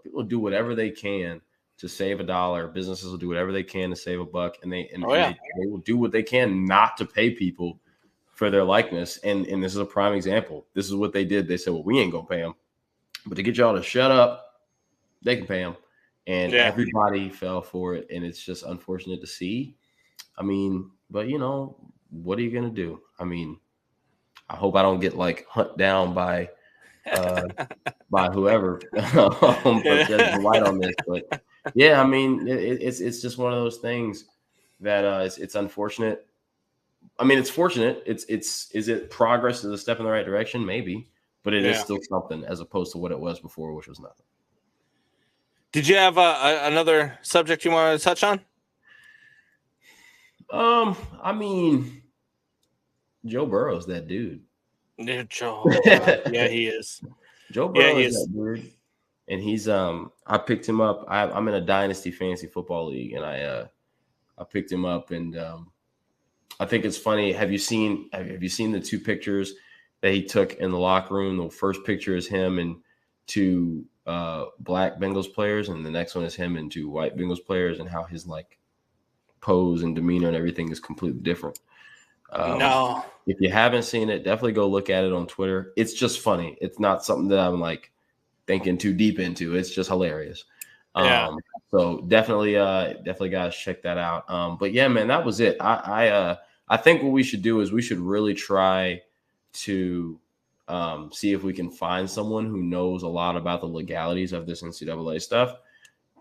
people do whatever they can to save $1. Businesses will do whatever they can to save $1, and they will do what they can not to pay people for their likeness. And this is a prime example. This is what they did. They said, well, we ain't gonna pay them, but to get y'all to shut up, they can pay them. And everybody fell for it, and it's just unfortunate to see. I mean, but what are you gonna do? I mean, I hope I don't get like hunt down by whoever sheds the light on this. But yeah, I mean, it's just one of those things that it's unfortunate. I mean, it's fortunate. Is it progress? Is a step in the right direction? Maybe, but it is still something as opposed to what it was before, which was nothing. Did you have another subject you wanted to touch on? I mean, Joe Burrow's that dude. Yeah, Joe. Yeah, he is. Joe Burrow is that dude, and he's I picked him up. I'm in a dynasty fantasy football league, and I picked him up, and I think it's funny. Have you seen the two pictures that he took in the locker room? The first picture is him and two black Bengals players, and the next one is him and two white Bengals players, and how his like pose and demeanor and everything is completely different. No, if you haven't seen it, definitely go look at it on Twitter. It's just funny. It's not something that I'm like thinking too deep into. It's just hilarious. So definitely guys check that out. But yeah, man, that was it. I think what we should do is we should really try to see if we can find someone who knows a lot about the legalities of this NCAA stuff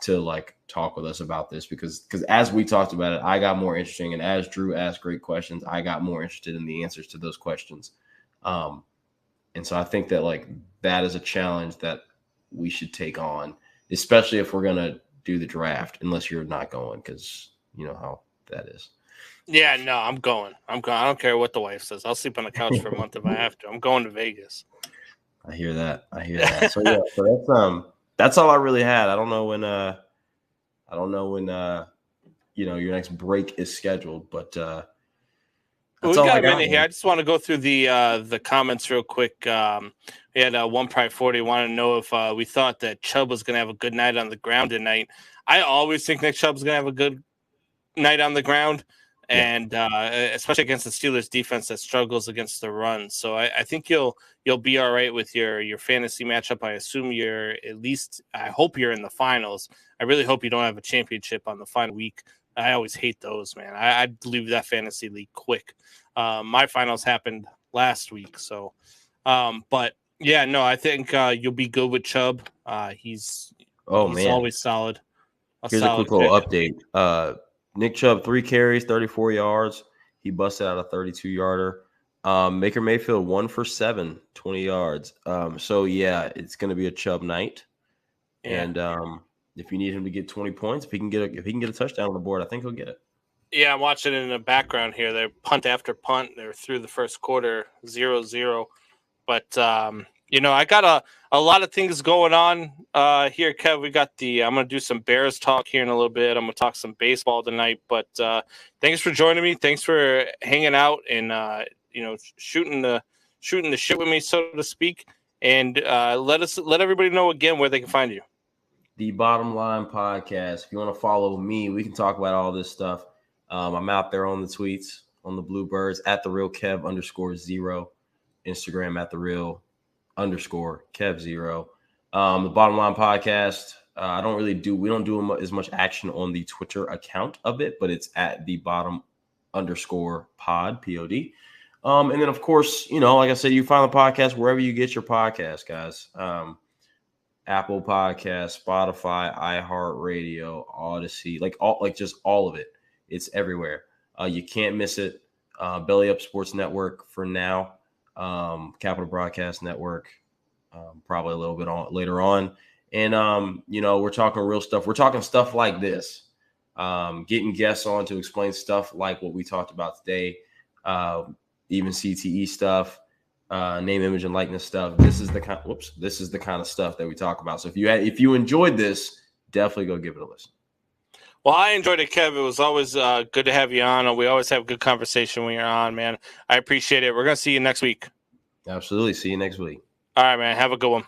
to like talk with us about this, because as we talked about it, I got more interesting, and as Drew asked great questions, I got more interested in the answers to those questions. And so I think that like that is a challenge that we should take on, especially if we're gonna do the draft, unless you're not going, because you know how that is. Yeah, no, I'm going. I don't care what the wife says. I'll sleep on the couch for a month if I have to. I'm going to Vegas. I hear that. So yeah, so that's all I really had. I don't know when your next break is scheduled, but we got a minute here. I just want to go through the comments real quick. We had one Pride 40 wanted to know if we thought that Chubb was going to have a good night on the ground tonight. I always think Nick Chubb's going to have a good night on the ground. And especially against the Steelers defense that struggles against the run. So I think you'll be all right with your fantasy matchup. I assume I hope you're in the finals. I really hope you don't have a championship on the final week. I always hate those, man. I'd leave that fantasy league quick. My finals happened last week. So, but yeah, no, I think you'll be good with Chubb. He's always solid. Here's a quick little update. Nick Chubb, 3 carries, 34 yards. He busted out a 32-yarder. Baker Mayfield, 1 for 7, 20 yards. So, yeah, it's going to be a Chubb night. Yeah. And if you need him to get 20 points, if he can get a touchdown on the board, I think he'll get it. Yeah, I'm watching it in the background here. They're punt after punt. They're through the first quarter, 0-0. But, I got a lot of things going on here, Kev. We got I'm going to do some Bears talk here in a little bit. I'm going to talk some baseball tonight. But thanks for joining me. Thanks for hanging out and shooting the shit with me, so to speak. And let everybody know again where they can find you. The Bottom Line Podcast. If you want to follow me, we can talk about all this stuff. I'm out there on the tweets, on the Bluebirds, at the real Kev_0, Instagram at the real _Kev0. The Bottom Line Podcast. We don't do as much action on the Twitter account of it, but it's at the bottom _ pod, POD. And then, of course, like I said, you find the podcast wherever you get your podcast, guys. Apple Podcasts, Spotify, iHeartRadio, Odyssey, just all of it. It's everywhere. You can't miss it. Belly Up Sports Network for now. Capital Broadcast Network, probably a little bit later on. And, we're talking real stuff. We're talking stuff like this. Getting guests on to explain stuff like what we talked about today, even CTE stuff, name, image, and likeness stuff. This is the kind of stuff that we talk about. So if you enjoyed this, definitely go give it a listen. Well, I enjoyed it, Kev. It was always good to have you on. We always have good conversation when you're on, man. I appreciate it. We're going to see you next week. Absolutely. See you next week. All right, man. Have a good one.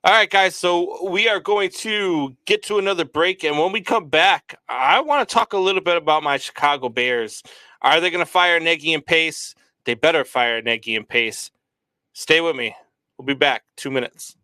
All right, guys. So we are going to get to another break. And when we come back, I want to talk a little bit about my Chicago Bears. Are they going to fire Nagy and Pace? They better fire Nagy and Pace. Stay with me. We'll be back 2 minutes.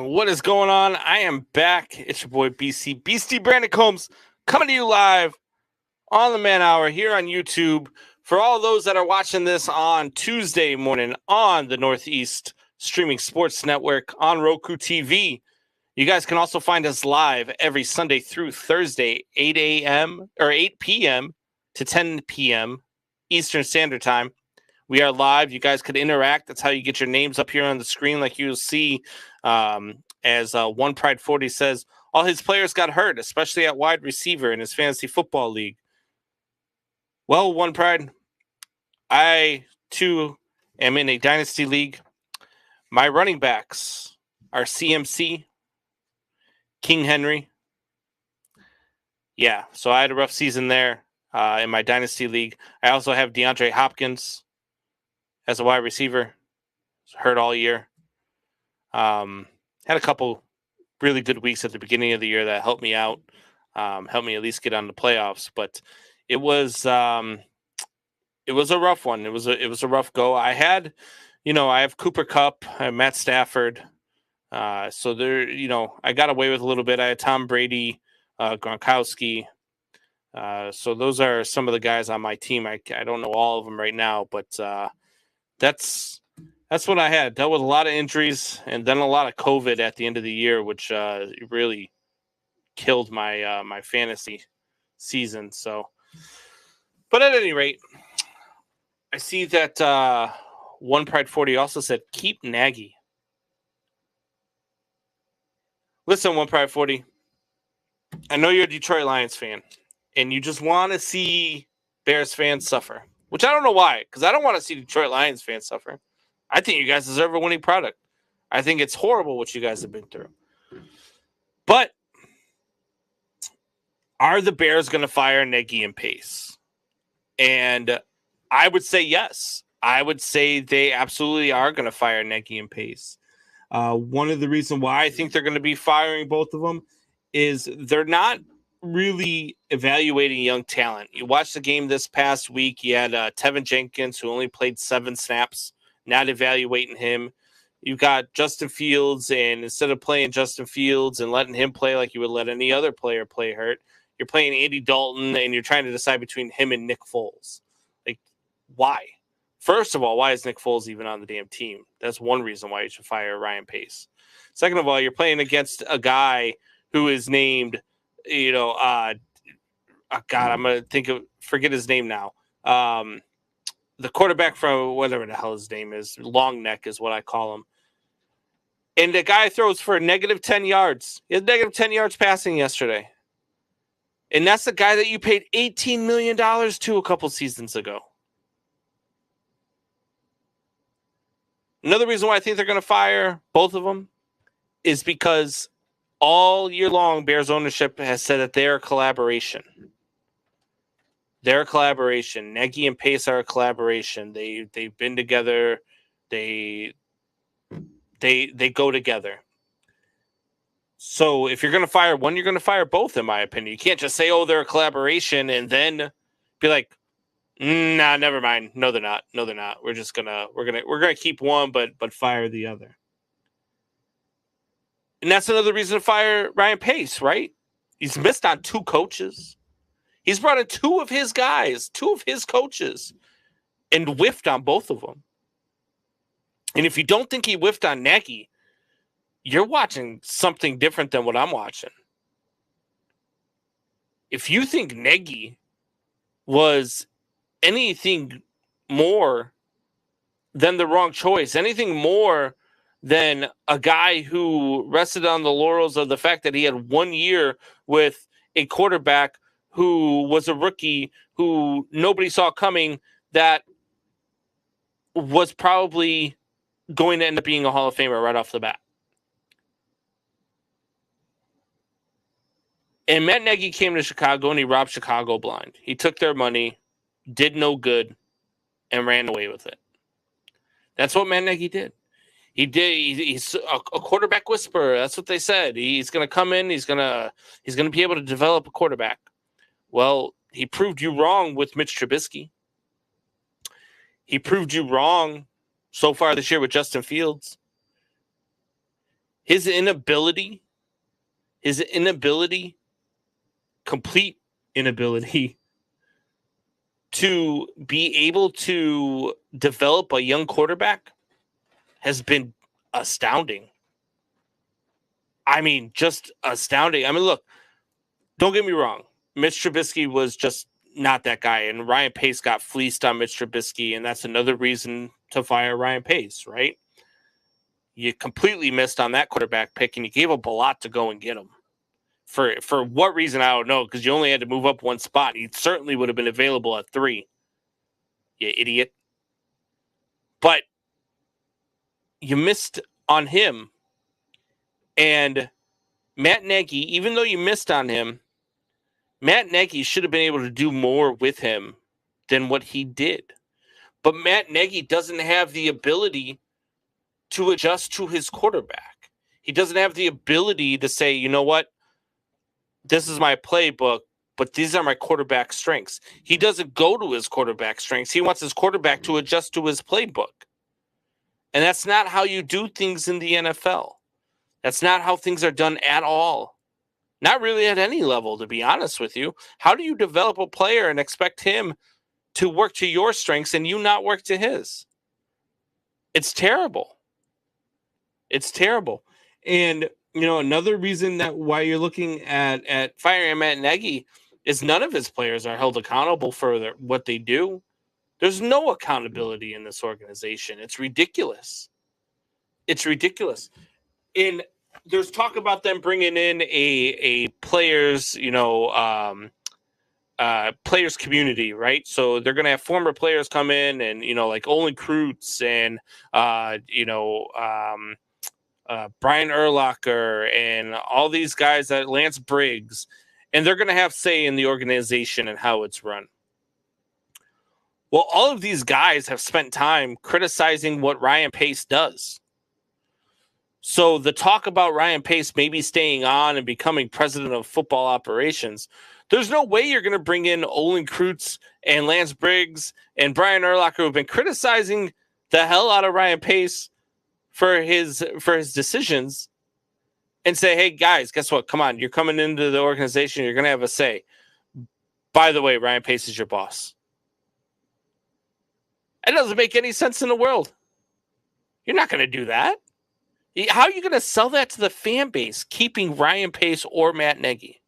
What is going on? I am back. It's your boy BC, Beastie Brandon Combs, coming to you live on the Man Hour here on YouTube. For all those that are watching this on Tuesday morning on the Northeast Streaming Sports Network on Roku TV, you guys can also find us live every Sunday through Thursday, 8 a.m. or 8 p.m. to 10 p.m. Eastern Standard Time. We are live. You guys could interact. That's how you get your names up here on the screen, like you'll see. As One Pride 40 says, all his players got hurt, especially at wide receiver in his fantasy football league. Well, One Pride, I too am in a dynasty league. My running backs are CMC, King Henry. Yeah, so I had a rough season there in my dynasty league. I also have DeAndre Hopkins as a wide receiver. Hurt all year. Had a couple really good weeks at the beginning of the year that helped me out, helped me at least get on the playoffs. But it was a rough one. It was a rough go. I had, I have Cooper Kupp, I have Matt Stafford. So there, I got away with a little bit. I had Tom Brady, Gronkowski. So those are some of the guys on my team. I don't know all of them right now, but that's what I had. Dealt with a lot of injuries and then a lot of COVID at the end of the year, which really killed my my fantasy season. So, but at any rate, I see that One Pride 40 also said keep Nagy. Listen, One Pride 40, I know you're a Detroit Lions fan, and you just want to see Bears fans suffer, which I don't know why, because I don't want to see Detroit Lions fans suffer. I think you guys deserve a winning product. I think it's horrible what you guys have been through. But are the Bears going to fire Nagy and Pace? And I would say yes. I would say they absolutely are going to fire Nagy and Pace. One of the reasons why I think they're going to be firing both of them is they're not really evaluating young talent. You watched the game this past week. You had Tevin Jenkins, who only played 7 snaps, not evaluating him. You've got Justin Fields, and instead of playing Justin Fields and letting him play like you would let any other player play hurt, you're playing Andy Dalton, and you're trying to decide between him and Nick Foles. Like, why? First of all, why is Nick Foles even on the damn team? That's one reason why you should fire Ryan Pace. Second of all, you're playing against a guy who is named, God, I'm going to forget his name now. The quarterback from whatever the hell his name is, Long Neck is what I call him. And the guy throws for negative 10 yards. He had negative 10 yards passing yesterday. And that's the guy that you paid $18 million to a couple seasons ago. Another reason why I think they're going to fire both of them is because all year long, Bears ownership has said that they're a collaboration. They're a collaboration. Nagy and Pace are a collaboration. They've been together. They go together. So if you're going to fire one, you're going to fire both, in my opinion. You can't just say, "Oh, they're a collaboration," and then be like, "Nah, never mind. No, they're not. No, they're not. We're gonna keep one, but fire the other." And that's another reason to fire Ryan Pace, right? He's missed on 2 coaches. He's brought in 2 of his guys, 2 of his coaches, and whiffed on both of them. And if you don't think he whiffed on Nagy, you're watching something different than what I'm watching. If you think Nagy was anything more than the wrong choice, anything more than a guy who rested on the laurels of the fact that he had 1 year with a quarterback who was a rookie, who nobody saw coming, that was probably going to end up being a Hall of Famer right off the bat. And Matt Nagy came to Chicago and he robbed Chicago blind. He took their money, did no good, and ran away with it. That's what Matt Nagy did. He's a quarterback whisperer. That's what they said. He's going to come in. He's going to be able to develop a quarterback. Well, he proved you wrong with Mitch Trubisky. He proved you wrong so far this year with Justin Fields. His inability, complete inability to be able to develop a young quarterback has been astounding. I mean, just astounding. I mean, look, don't get me wrong. Mitch Trubisky was just not that guy, and Ryan Pace got fleeced on Mitch Trubisky, and that's another reason to fire Ryan Pace, right? You completely missed on that quarterback pick, and you gave up a lot to go and get him. For what reason, I don't know, because you only had to move up one spot. He certainly would have been available at 3. You idiot. But you missed on him. And Matt Nagy, even though you missed on him, Matt Nagy should have been able to do more with him than what he did. But Matt Nagy doesn't have the ability to adjust to his quarterback. He doesn't have the ability to say, you know what, this is my playbook, but these are my quarterback strengths. He doesn't go to his quarterback strengths. He wants his quarterback to adjust to his playbook. And that's not how you do things in the NFL. That's not how things are done at all. Not really at any level, to be honest with you. How do you develop a player and expect him to work to your strengths and you not work to his? It's terrible. It's terrible. And, another reason that why you're looking at firing Matt Nagy is none of his players are held accountable for what they do. There's no accountability in this organization. It's ridiculous. It's ridiculous. And there's talk about them bringing in a players, players community, right? So they're going to have former players come in and, like Olin Kreutz and, Brian Urlacher and all these guys, that Lance Briggs, and they're going to have say in the organization and how it's run. Well, all of these guys have spent time criticizing what Ryan Pace does. So the talk about Ryan Pace maybe staying on and becoming president of football operations, there's no way you're going to bring in Olin Kreutz and Lance Briggs and Brian Urlacher, who've been criticizing the hell out of Ryan Pace for his decisions, and say, hey, guys, guess what? Come on, you're coming into the organization. You're going to have a say. By the way, Ryan Pace is your boss. It doesn't make any sense in the world. You're not going to do that. How are you going to sell that to the fan base, keeping Ryan Pace or Matt Nagy?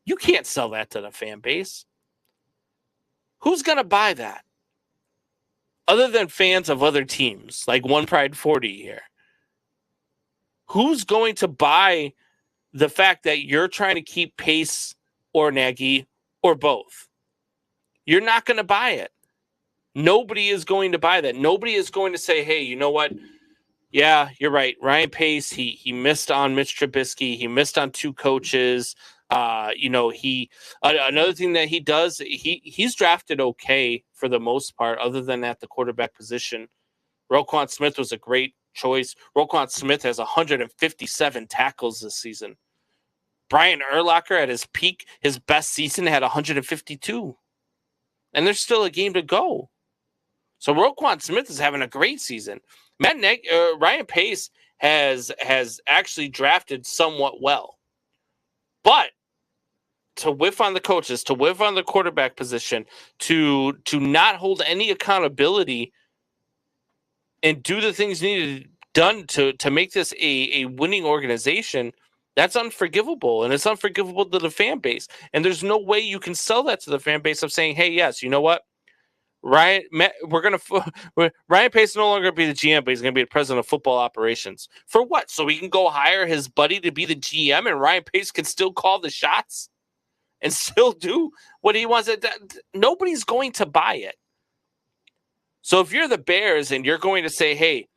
You can't sell that to the fan base. Who's going to buy that? Other than fans of other teams, like One Pride 40 here. Who's going to buy the fact that you're trying to keep Pace or Nagy or both? You're not going to buy it. Nobody is going to buy that. Nobody is going to say, hey, you know what? Yeah, you're right. Ryan Pace, he missed on Mitch Trubisky. He missed on two coaches. Another thing that he does, he's drafted okay for the most part, other than at the quarterback position. Roquan Smith was a great choice. Roquan Smith has 157 tackles this season. Brian Urlacher at his peak, his best season, had 152. And there's still a game to go. So Roquan Smith is having a great season. Ryan Pace has actually drafted somewhat well. But to whiff on the coaches, to whiff on the quarterback position, to not hold any accountability and do the things needed done to make this a winning organization, that's unforgivable. And it's unforgivable to the fan base. And there's no way you can sell that to the fan base of saying, hey, yes, you know what? Ryan Pace is no longer going to be the GM, but he's going to be the president of football operations. For what? So he can go hire his buddy to be the GM and Ryan Pace can still call the shots and still do what he wants. Nobody's going to buy it. So if you're the Bears and you're going to say, hey,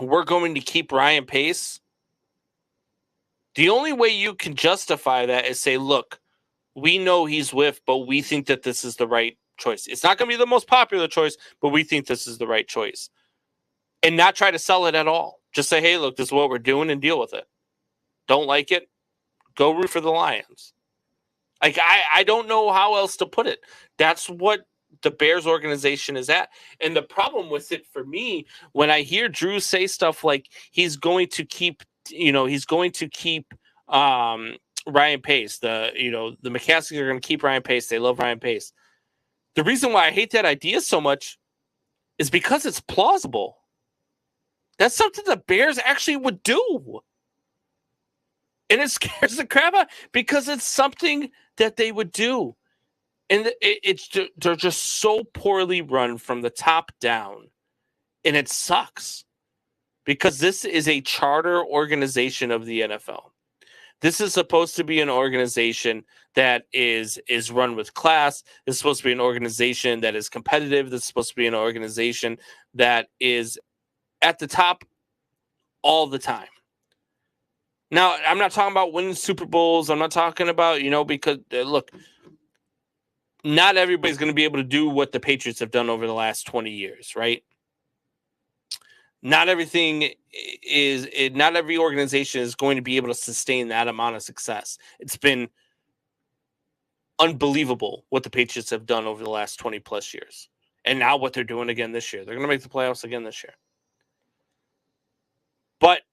we're going to keep Ryan Pace, the only way you can justify that is say, look, we know he's whiffed, but we think that this is the right choice. It's not going to be the most popular choice, but we think this is the right choice. And not try to sell it at all. Just say, hey, look, this is what we're doing and deal with it. Don't like it? Go root for the Lions. Like, I don't know how else to put it. That's what the Bears organization is at. And the problem with it for me, when I hear Drew say stuff like he's going to keep Ryan Pace, the McCaskies are going to keep Ryan Pace. They love Ryan Pace. The reason why I hate that idea so much is because it's plausible. That's something the Bears actually would do. And it scares the crap out because it's something that they would do. And they're just so poorly run from the top down. And it sucks because this is a charter organization of the NFL. This is supposed to be an organization that is run with class. This is supposed to be an organization that is competitive. This is supposed to be an organization that is at the top all the time. Now, I'm not talking about winning Super Bowls. I'm not talking about, because, look, not everybody's going to be able to do what the Patriots have done over the last 20 years, right? Not everything not every organization is going to be able to sustain that amount of success. It's been unbelievable what the Patriots have done over the last 20 plus years. And now what they're doing again this year. They're going to make the playoffs again this year. But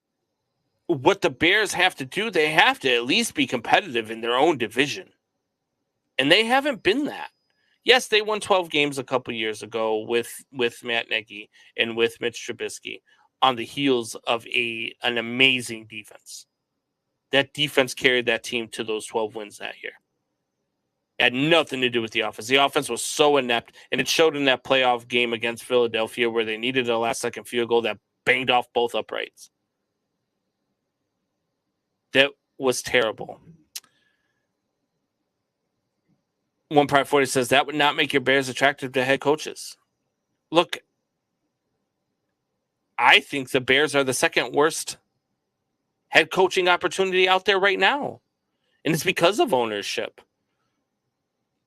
what the Bears have to do, they have to at least be competitive in their own division. And they haven't been that. Yes, they won 12 games a couple years ago with Matt Nagy and with Mitch Trubisky on the heels of an amazing defense. That defense carried that team to those 12 wins that year. It had nothing to do with the offense. The offense was so inept, and it showed in that playoff game against Philadelphia where they needed a last-second field goal that banged off both uprights. That was terrible. One Pride 40 says that would not make your Bears attractive to head coaches. Look, I think the Bears are the second worst head coaching opportunity out there right now. And it's because of ownership.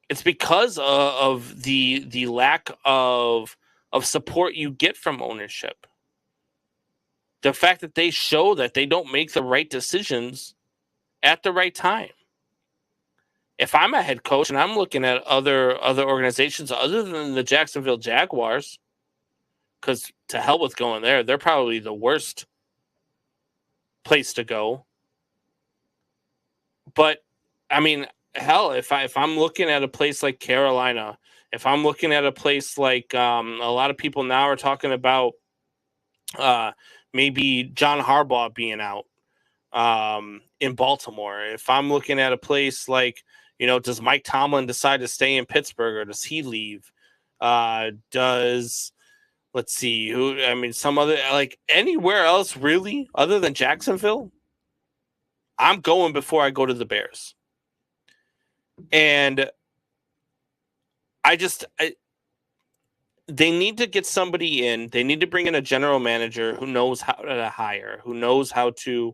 It's because of the lack of support you get from ownership. The fact that they show that they don't make the right decisions at the right time. If I'm a head coach and I'm looking at other organizations other than the Jacksonville Jaguars, because to hell with going there, they're probably the worst place to go. But I mean, hell, if I'm looking at a place like Carolina, if I'm looking at a place like a lot of people now are talking about maybe John Harbaugh being out in Baltimore. If I'm looking at a place like, does Mike Tomlin decide to stay in Pittsburgh or does he leave? Let's see, some other, like anywhere else really other than Jacksonville, I'm going before I go to the Bears. And they need to get somebody in. They need to bring in a general manager who knows how to hire, who knows how to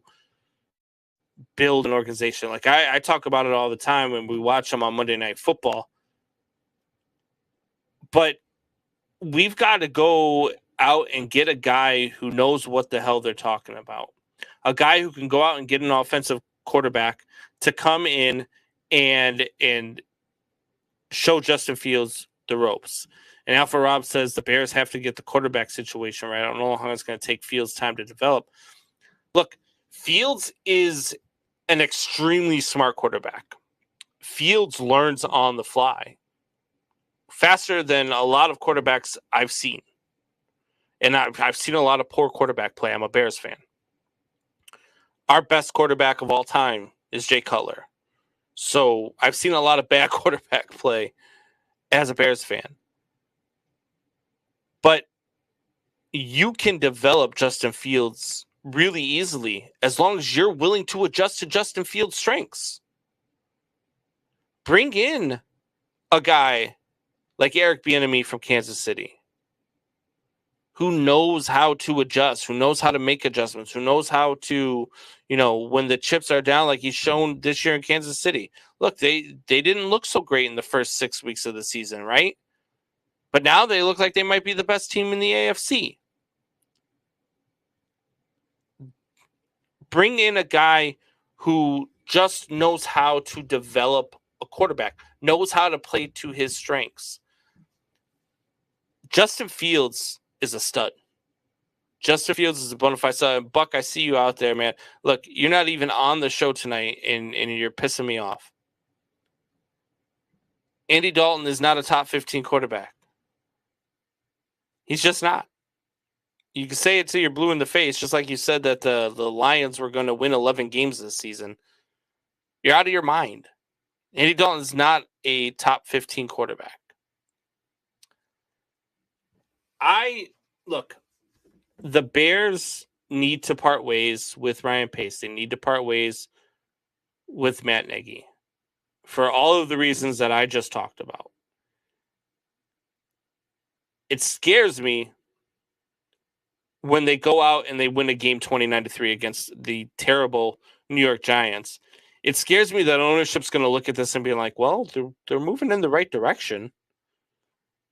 build an organization. Like I talk about it all the time when we watch them on Monday Night Football. But we've got to go out and get a guy who knows what the hell they're talking about. A guy who can go out and get an offensive quarterback to come in and show Justin Fields the ropes. And Alpha Rob says the Bears have to get the quarterback situation right. I don't know how it's going to take Fields time to develop. Look, Fields is an extremely smart quarterback. Fields learns on the fly faster than a lot of quarterbacks I've seen. And I've seen a lot of poor quarterback play. I'm a Bears fan. Our best quarterback of all time is Jay Cutler. So I've seen a lot of bad quarterback play as a Bears fan. But you can develop Justin Fields really easily as long as you're willing to adjust to Justin Fields' strengths. Bring in a guy like Eric Bieniemy from Kansas City who knows how to adjust, who knows how to make adjustments, who knows how to, when the chips are down like he's shown this year in Kansas City. Look, they didn't look so great in the first 6 weeks of the season, right? But now they look like they might be the best team in the AFC. Bring in a guy who just knows how to develop a quarterback, knows how to play to his strengths. Justin Fields is a stud. Justin Fields is a bona fide stud. Buck, I see you out there, man. Look, you're not even on the show tonight, and you're pissing me off. Andy Dalton is not a top 15 quarterback. He's just not. You can say it till you're blue in the face, just like you said that the Lions were going to win 11 games this season. You're out of your mind. Andy Dalton is not a top 15 quarterback. Look, the Bears need to part ways with Ryan Pace. They need to part ways with Matt Nagy for all of the reasons that I just talked about. It scares me when they go out and they win a game 29-3 against the terrible New York Giants. It scares me that ownership's going to look at this and be like, well, they're moving in the right direction.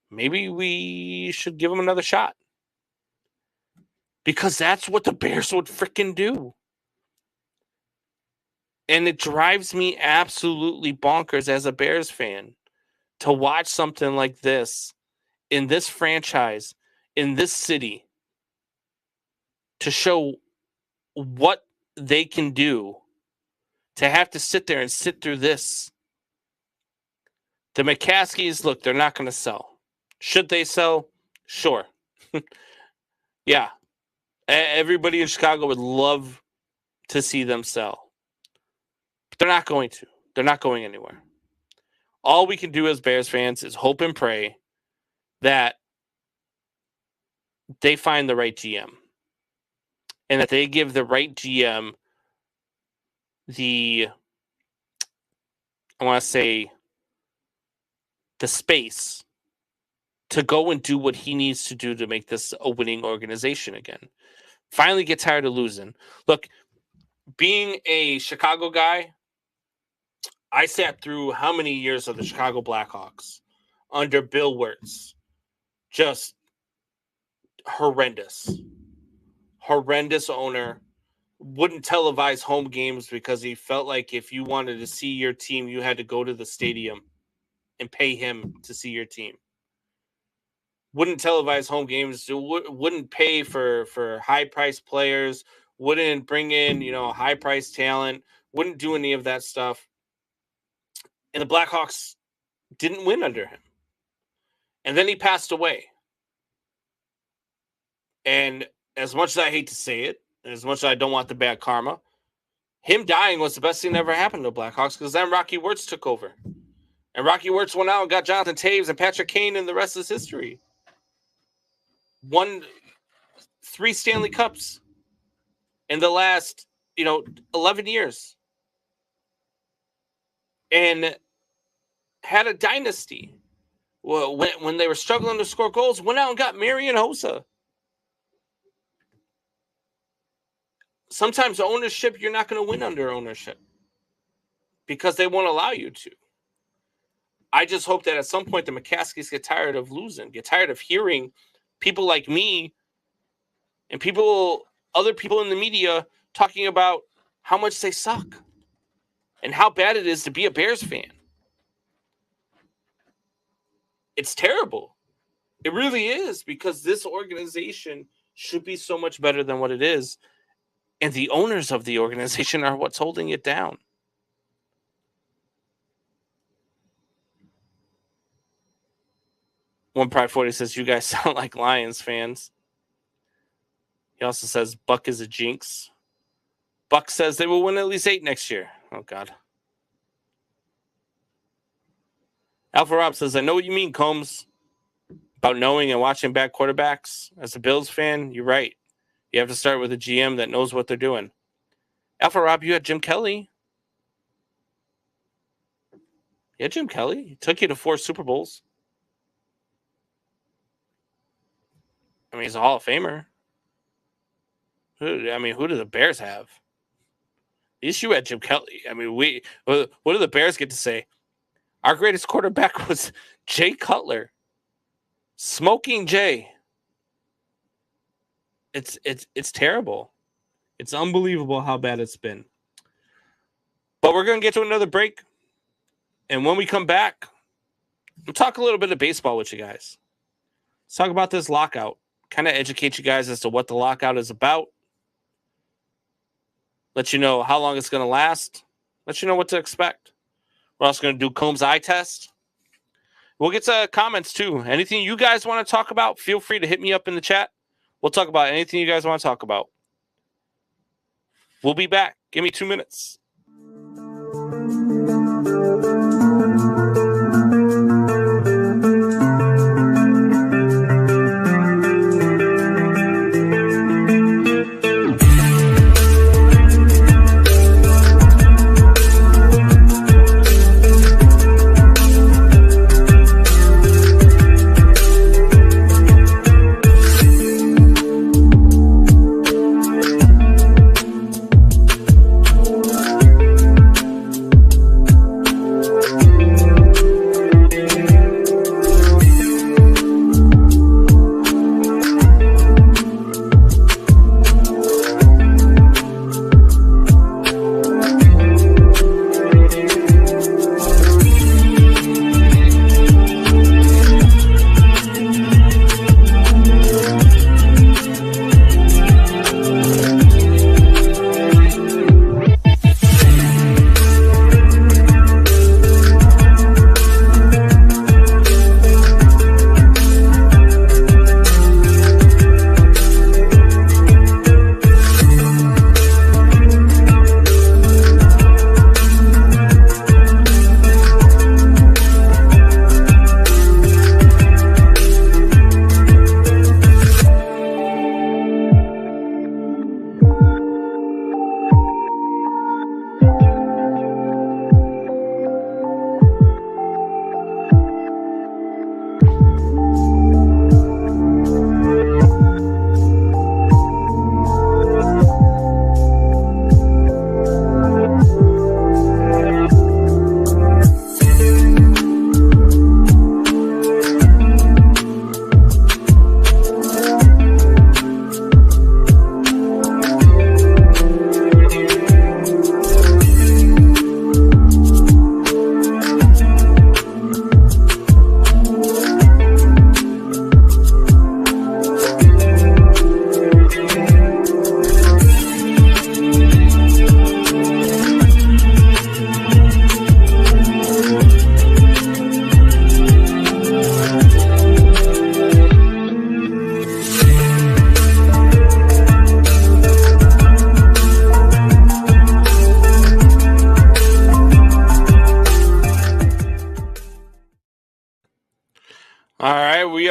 Maybe we should give them another shot. because that's what the Bears would freaking do. And it drives me absolutely bonkers as a Bears fan to watch something like this in this franchise, in this city, to show what they can do, to have to sit there and sit through this. The McCaskies, look, they're not going to sell. Should they sell? Sure. Yeah. Everybody in Chicago would love to see them sell. But they're not going to. They're not going anywhere. All we can do as Bears fans is hope and pray that they find the right GM. And that they give the right GM the space to go and do what he needs to do to make this a winning organization again. Finally get tired of losing. Look, being a Chicago guy, I sat through how many years of the Chicago Blackhawks under Bill Wirtz. Just horrendous. Horrendous owner. Wouldn't televise home games because he felt like if you wanted to see your team, you had to go to the stadium and pay him to see your team. Wouldn't televise home games. Wouldn't pay for high-priced players. Wouldn't bring in, high-priced talent. Wouldn't do any of that stuff. And the Blackhawks didn't win under him. And then he passed away. And as much as I hate to say it, and as much as I don't want the bad karma, him dying was the best thing that ever happened to the Blackhawks because then Rocky Wirtz took over. And Rocky Wirtz went out and got Jonathan Taves and Patrick Kane, and the rest is history. Won 3 Stanley Cups in the last, 11 years. And had a dynasty. Well, when they were struggling to score goals, went out and got Marian Hossa. Sometimes ownership, you're not going to win under ownership because they won't allow you to. I just hope that at some point the McCaskies get tired of losing, get tired of hearing people like me and other people in the media talking about how much they suck and how bad it is to be a Bears fan. It's terrible. It really is, because this organization should be so much better than what it is. And the owners of the organization are what's holding it down. One Pride 40 says, you guys sound like Lions fans. He also says, Buck is a jinx. Buck says they will win at least 8 next year. Oh, God. Alpha Rob says, I know what you mean, Combs, about knowing and watching bad quarterbacks. As a Bills fan, you're right. You have to start with a GM that knows what they're doing. Alpha Rob, you had Jim Kelly. Yeah, Jim Kelly. He took you to 4 Super Bowls. I mean, he's a Hall of Famer. Who do the Bears have? At least you had Jim Kelly. I mean, what do the Bears get to say? Our greatest quarterback was Jay Cutler. Smoking Jay. It's terrible. It's unbelievable how bad it's been. But we're going to get to another break. And when we come back, we'll talk a little bit of baseball with you guys. Let's talk about this lockout. Kind of educate you guys as to what the lockout is about. Let you know how long it's going to last. Let you know what to expect. We're also going to do Combs' eye test. We'll get to comments too. Anything you guys want to talk about, feel free to hit me up in the chat. We'll talk about anything you guys want to talk about. We'll be back. Give me 2 minutes.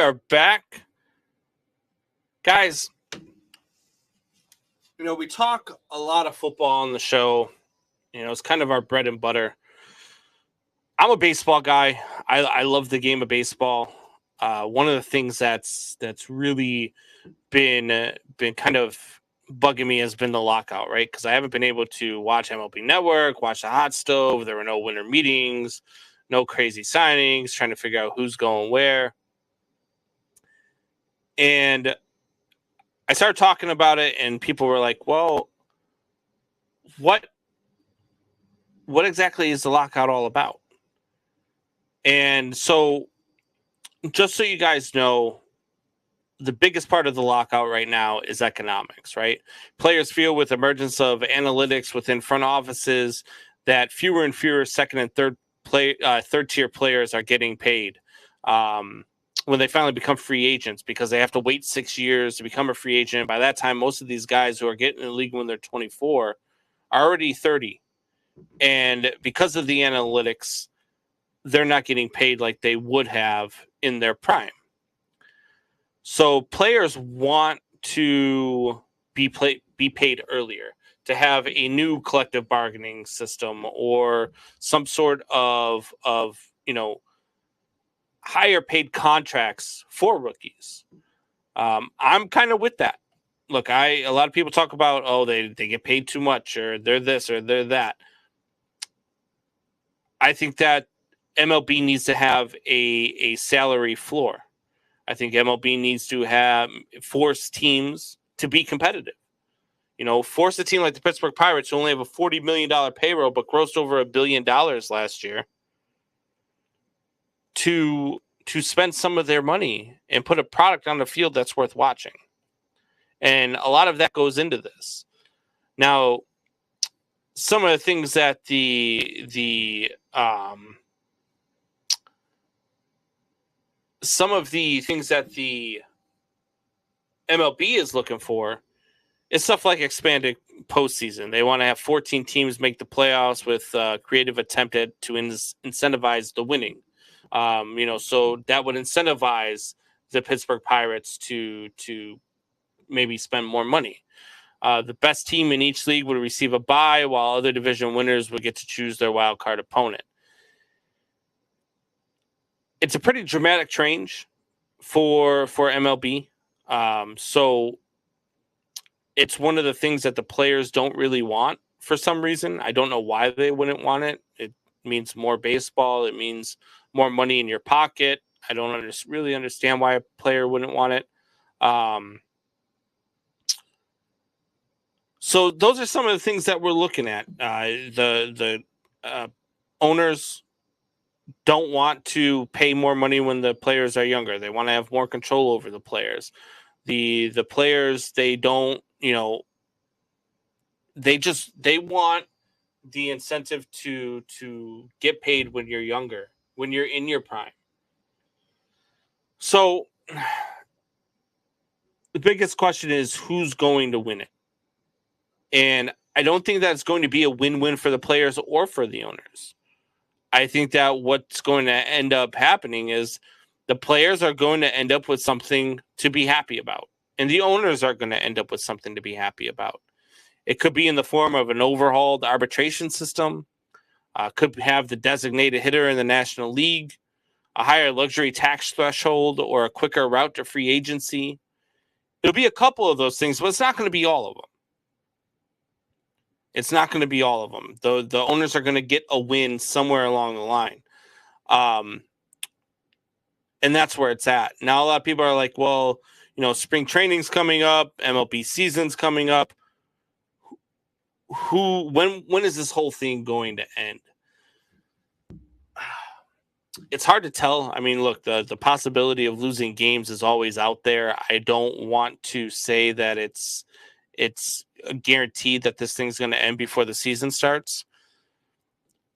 are back. Guys, we talk a lot of football on the show. It's kind of our bread and butter. I'm a baseball guy. I love the game of baseball. One of the things that's really been kind of bugging me has been the lockout, right? Because I haven't been able to watch MLB Network, watch the hot stove. There were no winter meetings, no crazy signings, trying to figure out who's going where. And I started talking about it, and people were like, well, what exactly is the lockout all about? And so, just so you guys know, the biggest part of the lockout right now is economics, right? Players feel with emergence of analytics within front offices that fewer and fewer second and third tier players are getting paid when they finally become free agents, because they have to wait 6 years to become a free agent. By that time, most of these guys who are getting in the league when they're 24 are already 30. And because of the analytics, they're not getting paid like they would have in their prime. So players want to be paid earlier, to have a new collective bargaining system or some sort of higher paid contracts for rookies. I'm kind of with that. Look, a lot of people talk about, oh, they get paid too much, or they're this or they're that. I think that MLB needs to have a salary floor. I think MLB needs to force teams to be competitive. Force a team like the Pittsburgh Pirates, who only have a $40 million payroll but grossed over $1 billion last year, to spend some of their money and put a product on the field that's worth watching. And a lot of that goes into this. Now, some of the things that the MLB is looking for is stuff like expanded postseason. They want to have 14 teams make the playoffs with creative attempt to incentivize the winning. So that would incentivize the Pittsburgh Pirates to maybe spend more money. The best team in each league would receive a bye, while other division winners would get to choose their wild card opponent. It's a pretty dramatic change for MLB. So it's one of the things that the players don't really want for some reason. I don't know why they wouldn't want it. It means more baseball. It means more money in your pocket. I don't really understand why a player wouldn't want it. So those are some of the things that we're looking at. The owners don't want to pay more money when the players are younger. They want to have more control over the players. The players, they don't, they want the incentive to get paid when you're younger, when you're in your prime. So the biggest question is, who's going to win it? And I don't think that's going to be a win-win for the players or for the owners. I think that what's going to end up happening is the players are going to end up with something to be happy about, and the owners are going to end up with something to be happy about. It could be in the form of an overhauled arbitration system, could have the designated hitter in the National League, a higher luxury tax threshold, or a quicker route to free agency. It'll be a couple of those things, but it's not going to be all of them. It's not going to be all of them. The owners are going to get a win somewhere along the line. And that's where it's at. Now, a lot of people are like, well, spring training's coming up, MLB season's coming up. When is this whole thing going to end? It's hard to tell. I mean, look, the possibility of losing games is always out there. I don't want to say that it's guaranteed that this thing's going to end before the season starts.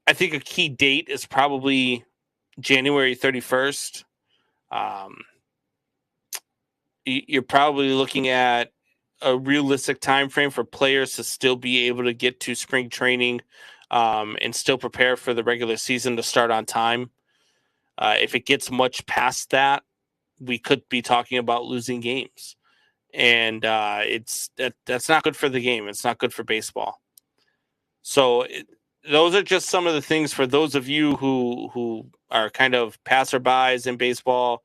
I think a key date is probably January 31st. You're probably looking at a realistic time frame for players to still be able to get to spring training and still prepare for the regular season to start on time. If it gets much past that, we could be talking about losing games. And that's not good for the game. It's not good for baseball. So those are just some of the things for those of you who are kind of passerbys in baseball.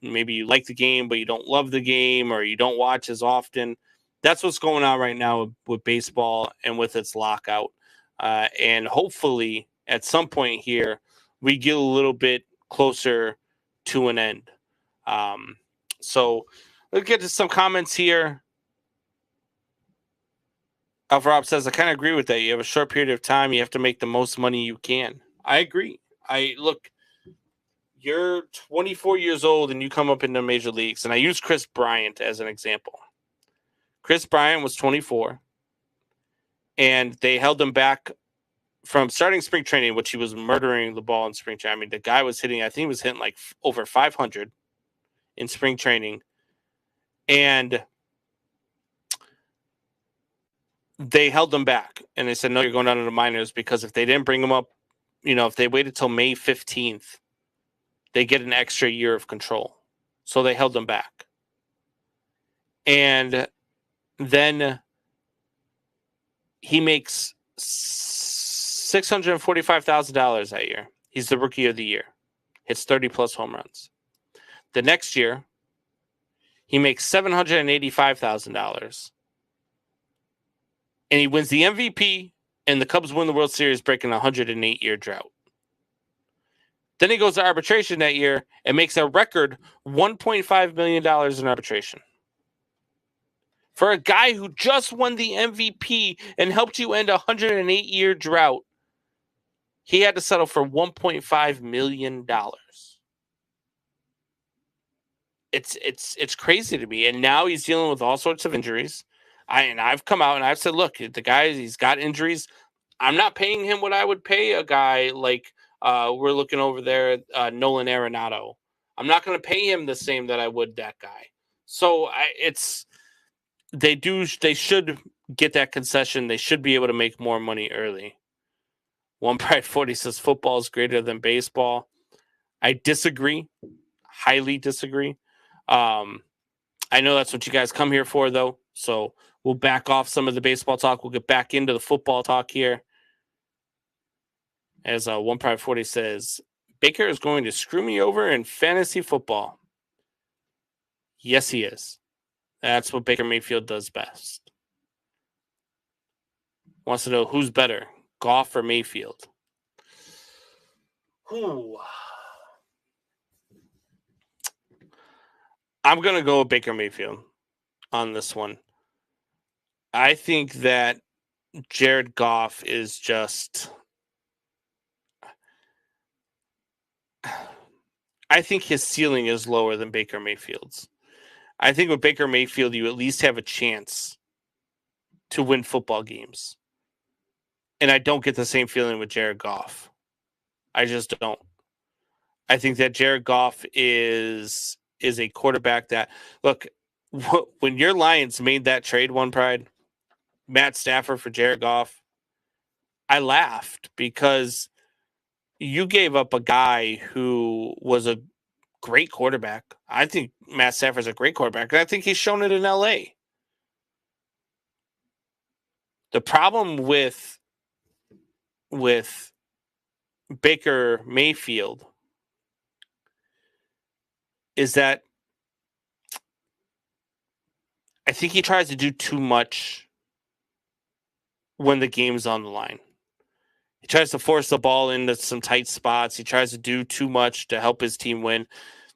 Maybe you like the game, but you don't love the game, or you don't watch as often. That's what's going on right now with baseball and with its lockout. And hopefully at some point here, we get a little bit closer to an end. So let's get to some comments here. Alvarab says, I kind of agree with that. You have a short period of time. You have to make the most money you can. I agree. Look, you're 24 years old and you come up in the major leagues. And I use Chris Bryant as an example. Chris Bryant was 24 and they held him back from starting spring training, which he was murdering the ball in spring training. I mean, the guy was hitting, I think he was hitting like over 500 in spring training. And they held them back and they said, no, you're going down to the minors, because if they didn't bring him up, if they waited till May 15th, they get an extra year of control. So they held them back. And then he makes $645,000 that year. He's the rookie of the year. Hits 30-plus home runs. The next year, he makes $785,000. And he wins the MVP, and the Cubs win the World Series, breaking a 108-year drought. Then he goes to arbitration that year and makes a record $1.5 million in arbitration. For a guy who just won the MVP and helped you end a 108-year drought, he had to settle for $1.5 million. It's crazy to me. And now he's dealing with all sorts of injuries. I've come out and I've said, look, the guy, he's got injuries. I'm not paying him what I would pay a guy like we're looking over there, Nolan Arenado. I'm not going to pay him the same that I would that guy. So they should get that concession. They should be able to make more money early. One Pride 40 says football is greater than baseball. I disagree. Highly disagree. I know that's what you guys come here for, though. So we'll back off some of the baseball talk. We'll get back into the football talk here. As One Pride 40 says, Baker is going to screw me over in fantasy football. Yes, he is. That's what Baker Mayfield does best. Wants to know who's better, Goff or Mayfield. Ooh. I'm going to go with Baker Mayfield on this one. I think that Jared Goff is just... I think his ceiling is lower than Baker Mayfield's. I think with Baker Mayfield, you at least have a chance to win football games. And I don't get the same feeling with Jared Goff. I just don't. I think that Jared Goff is a quarterback that, look, when your Lions made that trade, One Pride, Matt Stafford for Jared Goff, I laughed because you gave up a guy who was a great quarterback. I think Matt Stafford's a great quarterback, and I think he's shown it in LA. The problem with Baker Mayfield is that I think he tries to do too much when the game's on the line. He tries to force the ball into some tight spots. He tries to do too much to help his team win.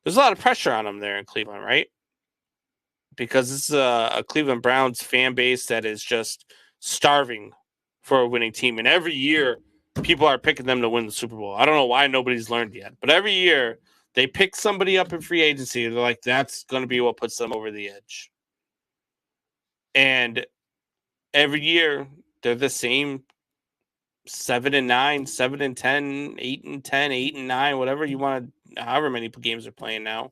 There's a lot of pressure on him there in Cleveland, right? Because this is a Cleveland Browns fan base that is just starving for a winning team. And every year, people are picking them to win the Super Bowl. I don't know why nobody's learned yet. But every year, they pick somebody up in free agency. They're like, that's going to be what puts them over the edge. And every year, they're the same 7-9, 7-10, 8-10, 8-9, whatever you want to, however many games they're playing now.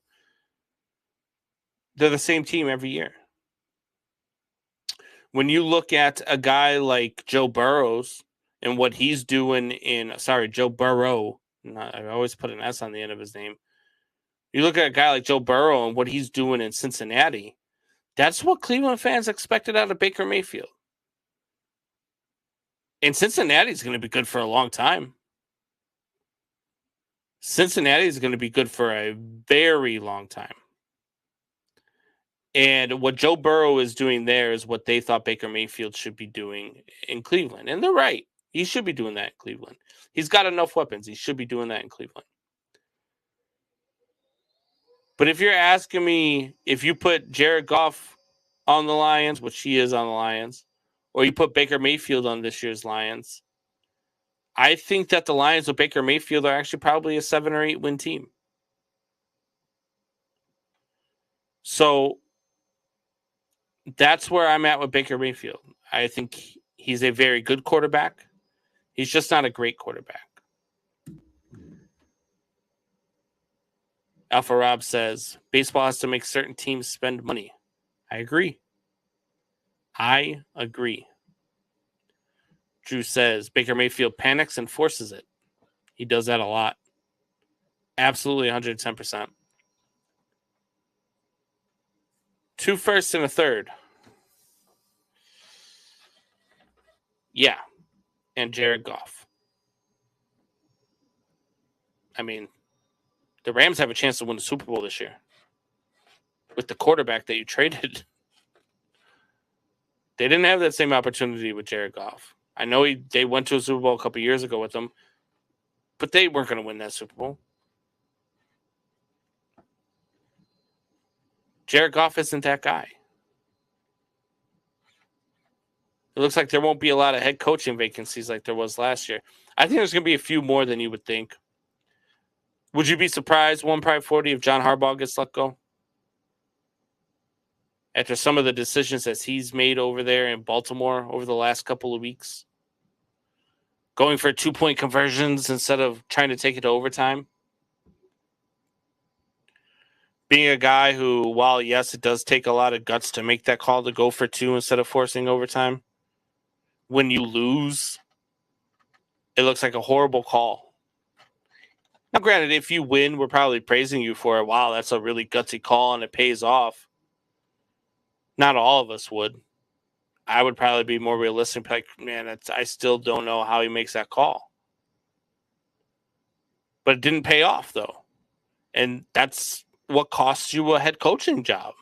They're the same team every year. When you look at a guy like Joe Burrows and what he's doing Joe Burrow, I always put an S on the end of his name. You look at a guy like Joe Burrow and what he's doing in Cincinnati. That's what Cleveland fans expected out of Baker Mayfield. And Cincinnati's going to be good for a long time. Cincinnati is going to be good for a very long time. And what Joe Burrow is doing there is what they thought Baker Mayfield should be doing in Cleveland. And they're right. He should be doing that in Cleveland. He's got enough weapons. He should be doing that in Cleveland. But if you're asking me if you put Jared Goff on the Lions, which he is on the Lions, or you put Baker Mayfield on this year's Lions, I think that the Lions with Baker Mayfield are actually probably a 7 or 8 win team. So that's where I'm at with Baker Mayfield. I think he's a very good quarterback. He's just not a great quarterback. Alpha Rob says, baseball has to make certain teams spend money. I agree. Drew says, Baker Mayfield panics and forces it. He does that a lot. Absolutely 110%. 2 firsts and a third. Yeah. And Jared Goff. I mean, the Rams have a chance to win the Super Bowl this year with the quarterback that you traded. They didn't have that same opportunity with Jared Goff. I know they went to a Super Bowl a couple years ago with him, but they weren't going to win that Super Bowl. Jared Goff isn't that guy. It looks like there won't be a lot of head coaching vacancies like there was last year. I think there's going to be a few more than you would think. Would you be surprised, 1/40, if John Harbaugh gets let go? After some of the decisions that he's made over there in Baltimore over the last couple of weeks? Going for 2-point conversions instead of trying to take it to overtime? Being a guy who, while yes, it does take a lot of guts to make that call to go for 2 instead of forcing overtime, when you lose, it looks like a horrible call. Now, granted, if you win, we're probably praising you for it. Wow, that's a really gutsy call and it pays off. Not all of us would. I would probably be more realistic. Like, man, I still don't know how he makes that call. But it didn't pay off, though. And that's what costs you a head coaching job.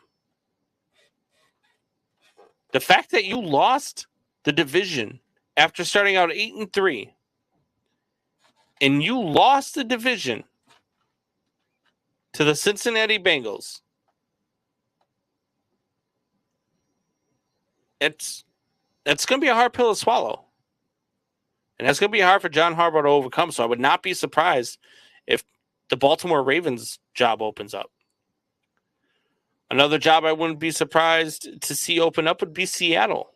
The fact that you lost the division after starting out 8-3, and you lost the division to the Cincinnati Bengals, that's going to be a hard pill to swallow. And that's going to be hard for John Harbaugh to overcome. So I would not be surprised if the Baltimore Ravens job opens up. Another job I wouldn't be surprised to see open up would be Seattle.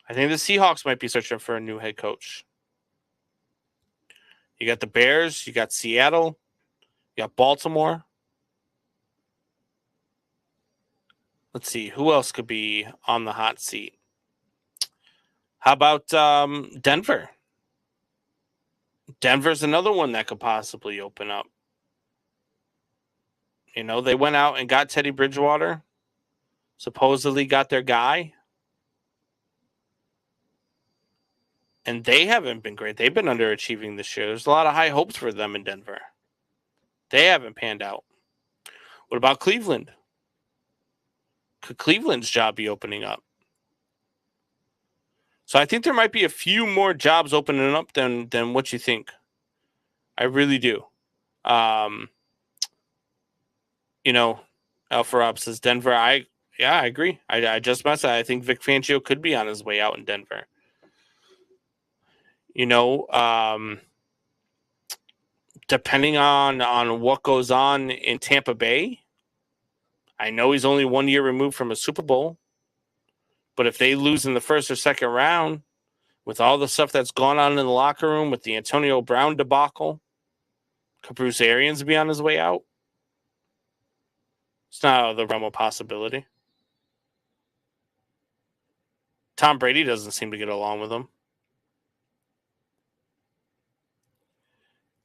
I think the Seahawks might be searching for a new head coach. You got the Bears, you got Seattle, you got Baltimore. Let's see, who else could be on the hot seat? How about Denver? Denver's another one that could possibly open up. You know, they went out and got Teddy Bridgewater, supposedly got their guy. And they haven't been great. They've been underachieving this year. There's a lot of high hopes for them in Denver. They haven't panned out. What about Cleveland? Could Cleveland's job be opening up? So I think there might be a few more jobs opening up than what you think. I really do. You know, Alpha Rob says Denver. I agree. I just must say I think Vic Fangio could be on his way out in Denver. You know, depending on what goes on in Tampa Bay, I know he's only 1 year removed from a Super Bowl. But if they lose in the first or second round, with all the stuff that's gone on in the locker room, with the Antonio Brown debacle, could Bruce Arians be on his way out? It's not out of the realm of possibility. Tom Brady doesn't seem to get along with him.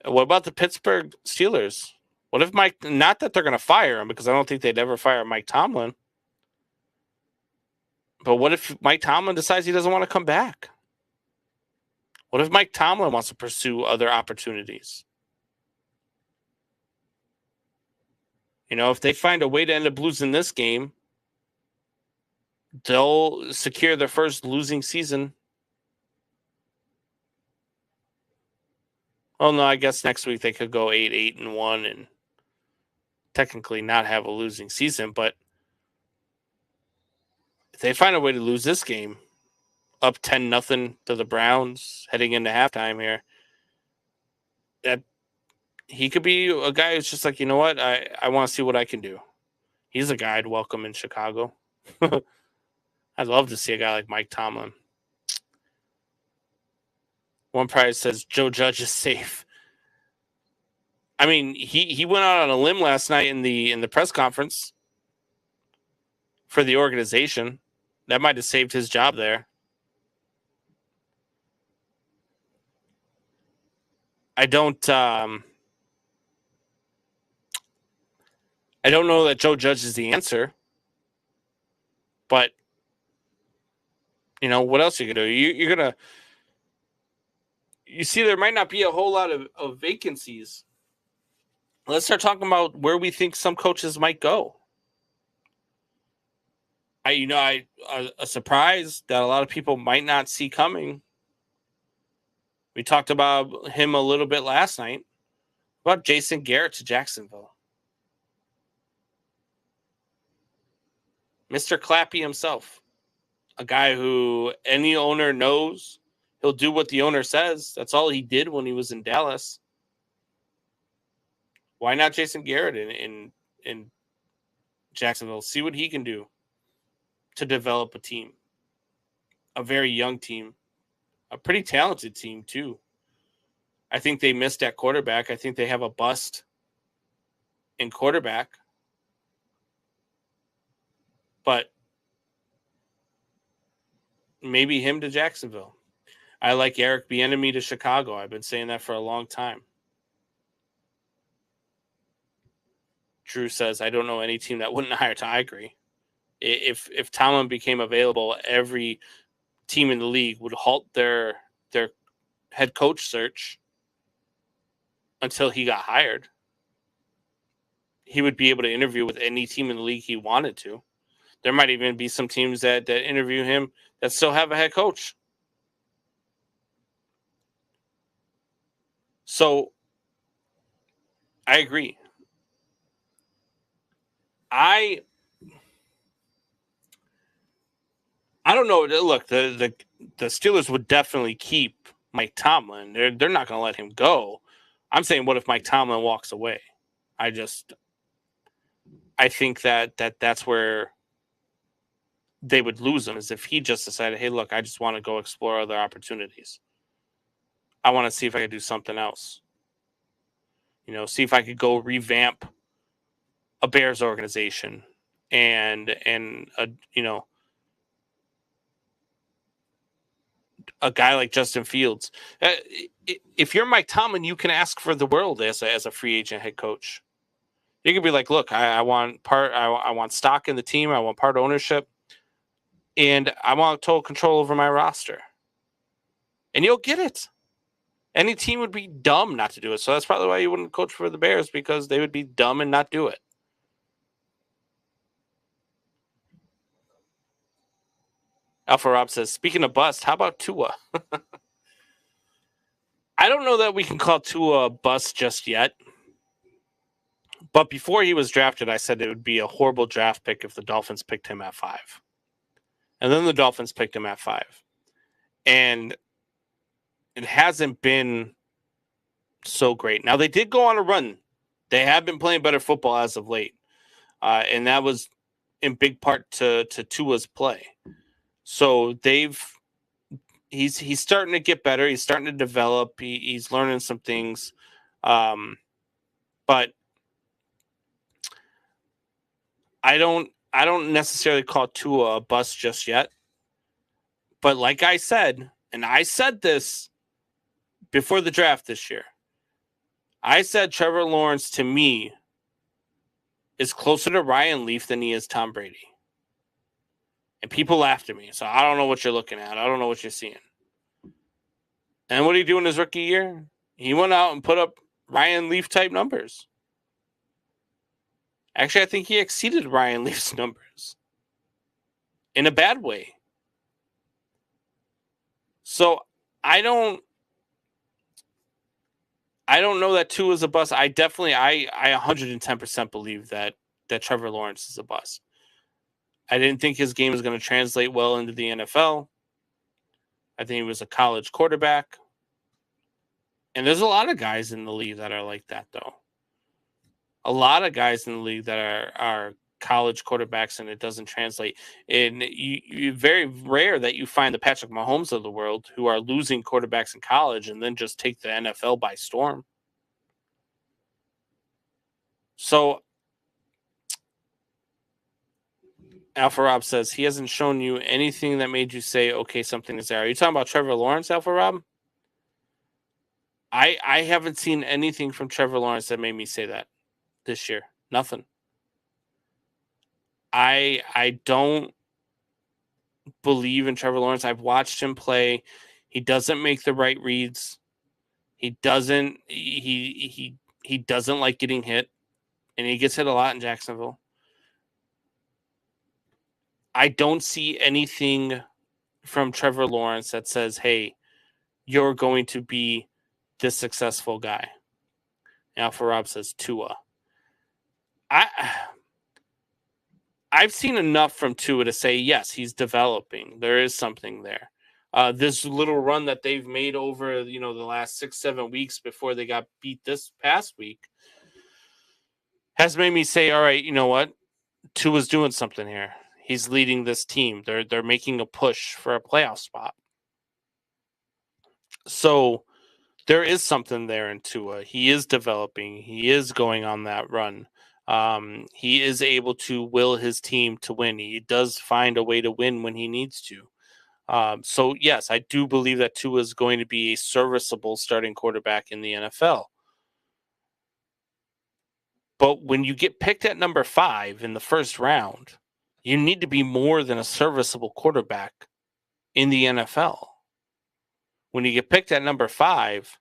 What about the Pittsburgh Steelers? What if Mike, not that they're going to fire him, because I don't think they'd ever fire Mike Tomlin. But what if Mike Tomlin decides he doesn't want to come back? What if Mike Tomlin wants to pursue other opportunities? You know, if they find a way to end up losing this game, they'll secure their first losing season. Oh, no, I guess next week they could go 8-1 and technically not have a losing season. But if they find a way to lose this game, up 10-0 to the Browns heading into halftime here, that he could be a guy who's just like, you know what, I want to see what I can do. He's a guy I'd welcome in Chicago. I'd love to see a guy like Mike Tomlin. One prize says Joe Judge is safe. I mean, he went out on a limb last night in the press conference for the organization. That might have saved his job there. I don't know that Joe Judge is the answer, but you know what else you can do? You're gonna. You see, there might not be a whole lot of vacancies. Let's start talking about where we think some coaches might go. A surprise that a lot of people might not see coming. We talked about him a little bit last night, about Jason Garrett to Jacksonville. Mr. Clappy himself, a guy who any owner knows he'll do what the owner says. That's all he did when he was in Dallas. Why not Jason Garrett in Jacksonville? See what he can do to develop a team, a very young team, a pretty talented team too. I think they missed at quarterback. I think they have a bust in quarterback. But maybe him to Jacksonville. I like Eric Bieniemy to Chicago. I've been saying that for a long time. Drew says, I don't know any team that wouldn't hire Tom. I agree. If Tomlin became available, every team in the league would halt their head coach search until he got hired. He would be able to interview with any team in the league he wanted to. There might even be some teams that interview him that still have a head coach. So I agree. I don't know. Look, the Steelers would definitely keep Mike Tomlin. They're not going to let him go. I'm saying, what if Mike Tomlin walks away? I think that's where they would lose him, is if he just decided, hey, look, I just want to go explore other opportunities. I want to see if I could do something else. You know, see if I could go revamp a Bears organization and a guy like Justin Fields. If you're Mike Tomlin, you can ask for the world as a free agent head coach. You can be like, look, I want stock in the team. I want part ownership. And I want total control over my roster. And you'll get it. Any team would be dumb not to do it. So that's probably why you wouldn't coach for the Bears, because they would be dumb and not do it. Alpha Rob says, speaking of bust, how about Tua? I don't know that we can call Tua a bust just yet. But before he was drafted, I said it would be a horrible draft pick if the Dolphins picked him at 5. And then the Dolphins picked him at 5. And it hasn't been so great. Now, they did go on a run. They have been playing better football as of late. And that was in big part to Tua's play. So he's starting to get better. He's starting to develop. He's learning some things. But I don't necessarily call Tua a bust just yet. But like I said, and I said this before the draft this year, I said Trevor Lawrence to me is closer to Ryan Leaf than he is Tom Brady. And people laughed at me. So I don't know what you're looking at. I don't know what you're seeing. And what did he do in his rookie year? He went out and put up Ryan Leaf type numbers. Actually, I think he exceeded Ryan Leaf's numbers in a bad way. So I don't know that Tua is a bust. I 110% believe that Trevor Lawrence is a bust. I didn't think his game was going to translate well into the NFL. I think he was a college quarterback. And there's a lot of guys in the league that are like that, though. A lot of guys in the league that are college quarterbacks, and it doesn't translate. And you very rare that you find the Patrick Mahomes of the world who are losing quarterbacks in college and then just take the NFL by storm. So Alpha Rob says he hasn't shown you anything that made you say, okay, something is there. Are you talking about Trevor Lawrence, Alpha Rob? I haven't seen anything from Trevor Lawrence that made me say that this year. Nothing. I don't believe in Trevor Lawrence. I've watched him play. He doesn't make the right reads. He doesn't like getting hit, and he gets hit a lot in Jacksonville. I don't see anything from Trevor Lawrence that says, hey, you're going to be this successful guy. Alpha Rob says Tua. I've seen enough from Tua to say, yes, he's developing. There is something there. This little run that they've made over, the last 6-7 weeks before they got beat this past week has made me say, all right, you know what? Tua's doing something here. He's leading this team. They're making a push for a playoff spot. So there is something there in Tua. He is developing. He is going on that run. He is able to will his team to win. He does find a way to win when he needs to. So, yes, I do believe that Tua is going to be a serviceable starting quarterback in the NFL. But when you get picked at number 5 in the first round, you need to be more than a serviceable quarterback in the NFL. When you get picked at number 5,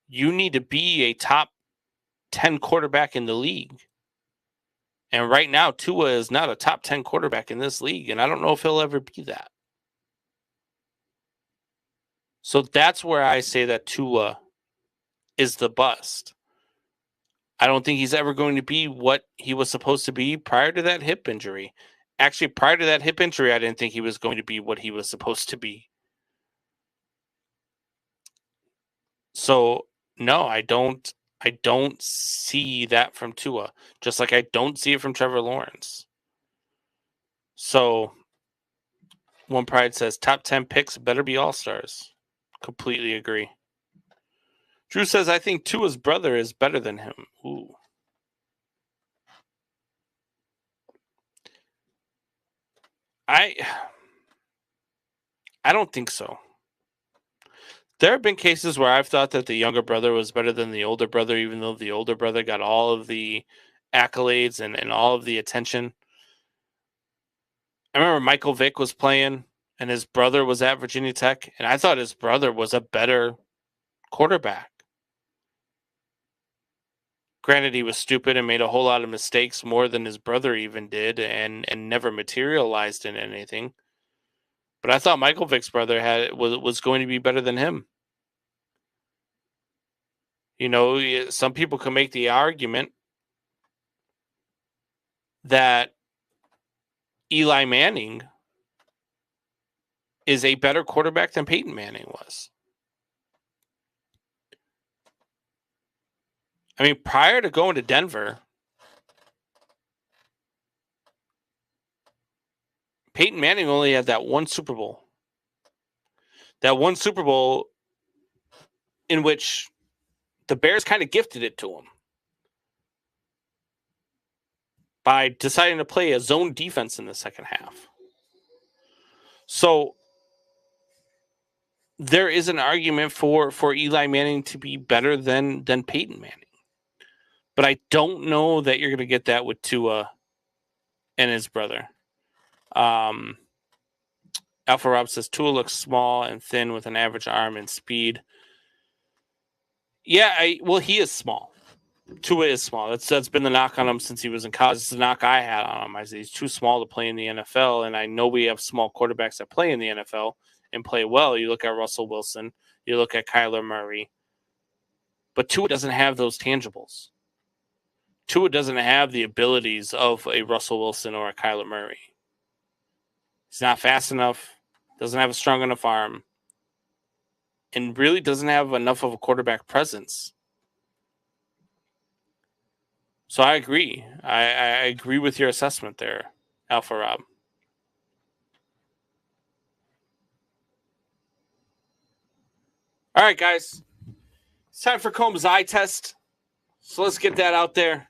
you need to be a top 10 quarterback in the league. And right now, Tua is not a top 10 quarterback in this league, and I don't know if he'll ever be that. So that's where I say that Tua is the bust. I don't think he's ever going to be what he was supposed to be prior to that hip injury. Actually, prior to that hip injury, I didn't think he was going to be what he was supposed to be. So, no, I don't see that from Tua, just like I don't see it from Trevor Lawrence. So, One Pride says top 10 picks better be all-stars. Completely agree. Drew says, I think Tua's brother is better than him. Ooh. I don't think so. There have been cases where I've thought that the younger brother was better than the older brother, even though the older brother got all of the accolades and all of the attention. I remember Michael Vick was playing, and his brother was at Virginia Tech, and I thought his brother was a better quarterback. Granted, he was stupid and made a whole lot of mistakes, more than his brother even did, and never materialized in anything. But I thought Michael Vick's brother was going to be better than him. Some people can make the argument that Eli Manning is a better quarterback than Peyton Manning was. I mean, prior to going to Denver, Peyton Manning only had that one Super Bowl. That one Super Bowl in which the Bears kind of gifted it to him by deciding to play a zone defense in the second half. So there is an argument for Eli Manning to be better than Peyton Manning. But I don't know that you're going to get that with Tua and his brother. Alpha Rob says Tua looks small and thin with an average arm and speed. Yeah, he is small. Tua is small. That's been the knock on him since he was in college. It's the knock I had on him. I said he's too small to play in the NFL, and I know we have small quarterbacks that play in the NFL and play well. You look at Russell Wilson, you look at Kyler Murray, but Tua doesn't have those tangibles. Tua doesn't have the abilities of a Russell Wilson or a Kyler Murray. He's not fast enough, doesn't have a strong enough arm, and really doesn't have enough of a quarterback presence. So I agree. I agree with your assessment there, Alpha Rob. All right, guys. It's time for Combs' eye test. So let's get that out there.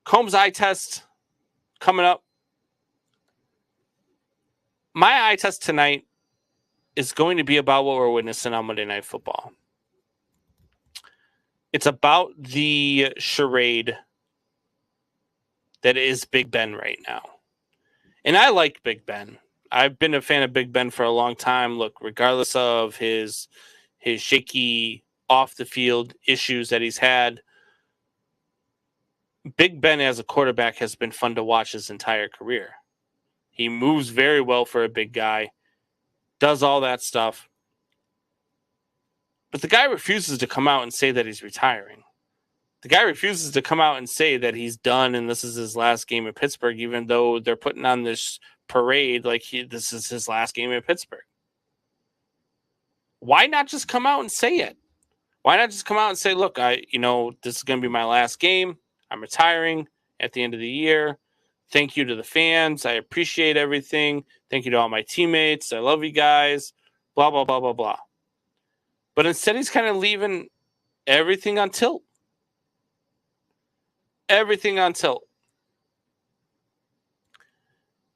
Combs' eye test coming up. My eye test tonight is going to be about what we're witnessing on Monday Night Football. It's about the charade that is Big Ben right now. And I like Big Ben. I've been a fan of Big Ben for a long time. Look, regardless of his shaky off-the-field issues that he's had, Big Ben as a quarterback has been fun to watch his entire career. He moves very well for a big guy, does all that stuff. But the guy refuses to come out and say that he's retiring. The guy refuses to come out and say that he's done and this is his last game in Pittsburgh, even though they're putting on this parade like this is his last game in Pittsburgh. Why not just come out and say it? Why not just come out and say, look, this is going to be my last game. I'm retiring at the end of the year. Thank you to the fans. I appreciate everything. Thank you to all my teammates. I love you guys. Blah, blah, blah, blah, blah. But instead, he's kind of leaving everything on tilt. Everything on tilt.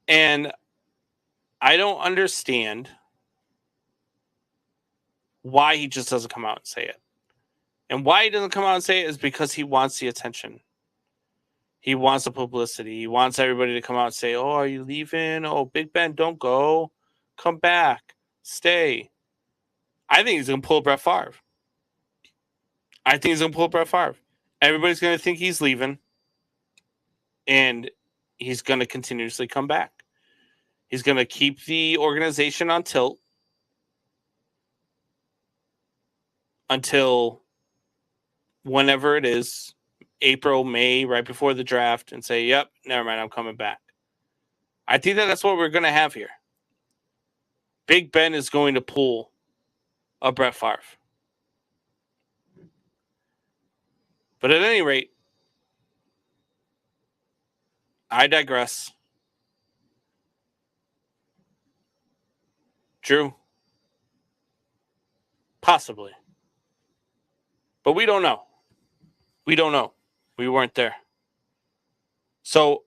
And I don't understand why he just doesn't come out and say it. And why he doesn't come out and say it is because he wants the attention. He wants the publicity. He wants everybody to come out and say, oh, are you leaving? Oh, Big Ben, don't go. Come back. Stay. I think he's going to pull Brett Favre. Everybody's going to think he's leaving. And he's going to continuously come back. He's going to keep the organization on tilt until whenever it is, April, May, right before the draft, and say, yep, never mind, I'm coming back. I think that's what we're going to have here. Big Ben is going to pull a Brett Favre. But at any rate, I digress. Drew? Possibly. But we don't know. We don't know. We weren't there. So,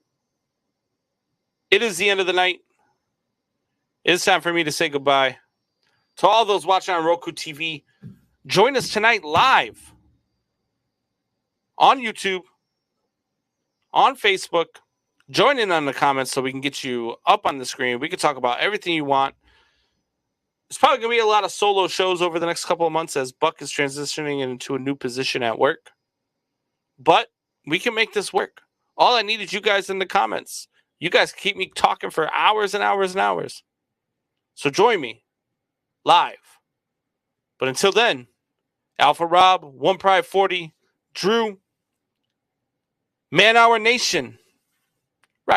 it is the end of the night. It's time for me to say goodbye. To all those watching on Roku TV, join us tonight live on YouTube, on Facebook. Join in on the comments so we can get you up on the screen. We can talk about everything you want. There's probably going to be a lot of solo shows over the next couple of months as Buck is transitioning into a new position at work. But we can make this work. All I need is you guys in the comments. You guys keep me talking for hours and hours and hours. So join me live. But until then, Alpha Rob, One Pride 40, Drew, Man Our Nation.